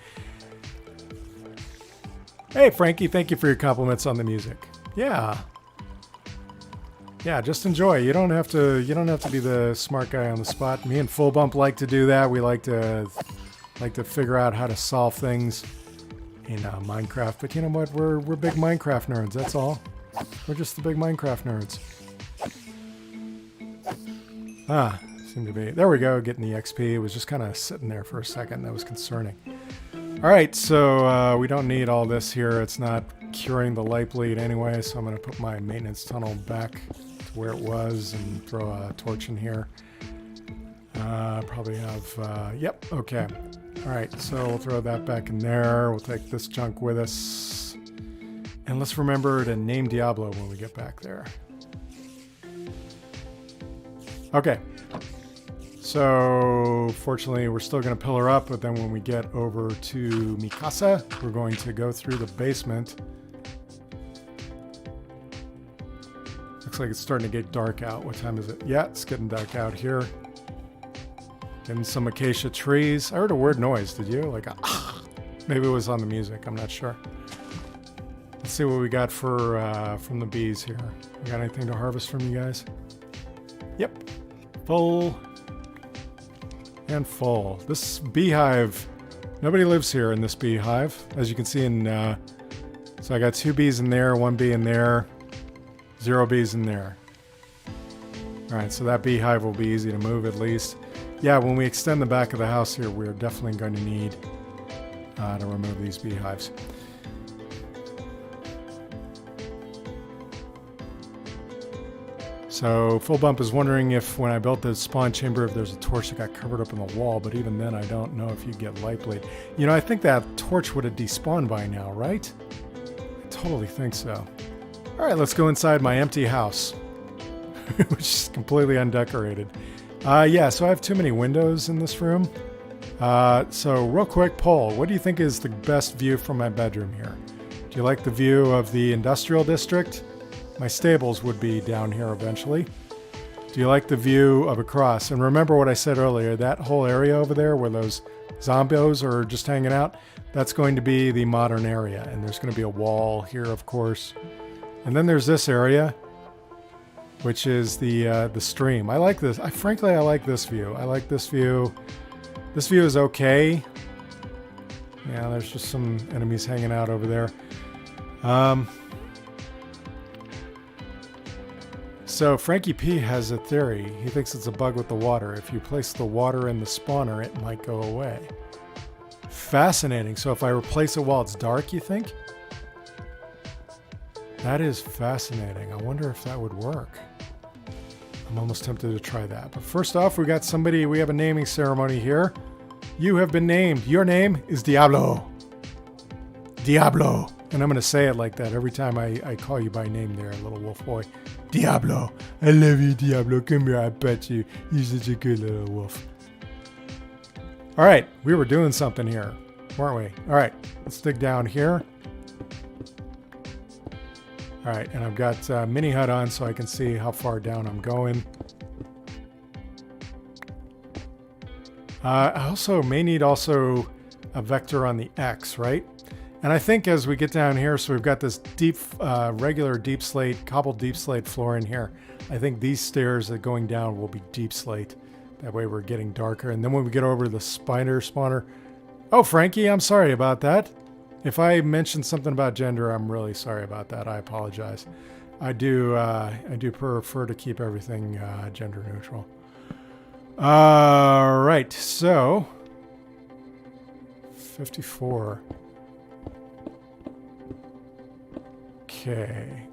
Hey, Frankie, thank you for your compliments on the music. Yeah. Yeah, just enjoy. You don't have to be the smart guy on the spot. Me and Full Bump like to do that. We like to figure out how to solve things in Minecraft. But you know what? We're big Minecraft nerds, that's all. We're just the big Minecraft nerds. Seemed to be. There we go, getting the XP. It was just kind of sitting there for a second. That was concerning. All right, so we don't need all this here. It's not curing the light bleed anyway, so I'm going to put my maintenance tunnel back to where it was and throw a torch in here. Probably have, yep, okay. All right, so we'll throw that back in there. We'll take this junk with us. And let's remember to name Diablo when we get back there. Okay. So, fortunately, we're still going to pillar up, but then when we get over to Mikasa, we're going to go through the basement. Looks like it's starting to get dark out. What time is it? Yeah, it's getting dark out here. Getting some acacia trees. I heard a weird noise. Did you? Like a maybe it was on the music. I'm not sure. Let's see what we got for from the bees here. We got anything to harvest from you guys? Yep. Full. And full. This beehive, nobody lives here in this beehive. As you can see in, so I got 2 bees in there, 1 bee in there, 0 bees in there. All right, so that beehive will be easy to move at least. Yeah, when we extend the back of the house here, we're definitely going to need to remove these beehives. So Full Bump is wondering if when I built the spawn chamber, if there's a torch that got covered up in the wall, but even then I don't know if you get light bleed. You know, I think that torch would have despawned by now, right? I totally think so. All right, let's go inside my empty house, which is completely undecorated. Yeah, so I have too many windows in this room. So real quick poll, what do you think is the best view from my bedroom here? Do you like the view of the industrial district? My stables would be down here eventually. Do you like the view of across? And remember what I said earlier, that whole area over there where those zombies are just hanging out, that's going to be the modern area. And there's going to be a wall here, of course. And then there's this area, which is the stream. I like this. Frankly, I like this view. I like this view. This view is okay. Yeah, there's just some enemies hanging out over there. So Frankie P has a theory. He thinks it's a bug with the water. If you place the water in the spawner, it might go away. Fascinating. So if I replace it while it's dark, you think? That is fascinating. I wonder if that would work. I'm almost tempted to try that. But first off, we got somebody, we have a naming ceremony here. You have been named. Your name is Diablo. Diablo. And I'm going to say it like that every time I call you by name there, little wolf boy. Diablo. I love you, Diablo. Come here, I bet you. You're such a good little wolf. All right. We were doing something here, weren't we? All right. Let's dig down here. All right. And I've got mini HUD on so I can see how far down I'm going. I also may need a vector on the X, right? And I think as we get down here, so we've got this deep, regular deep slate, cobbled deep slate floor in here. I think these stairs that going down will be deep slate. That way we're getting darker. And then when we get over to the spider spawner. Oh, Frankie, I'm sorry about that. If I mentioned something about gender, I'm really sorry about that. I apologize. I do prefer to keep everything gender neutral. All right, so 54. Okay.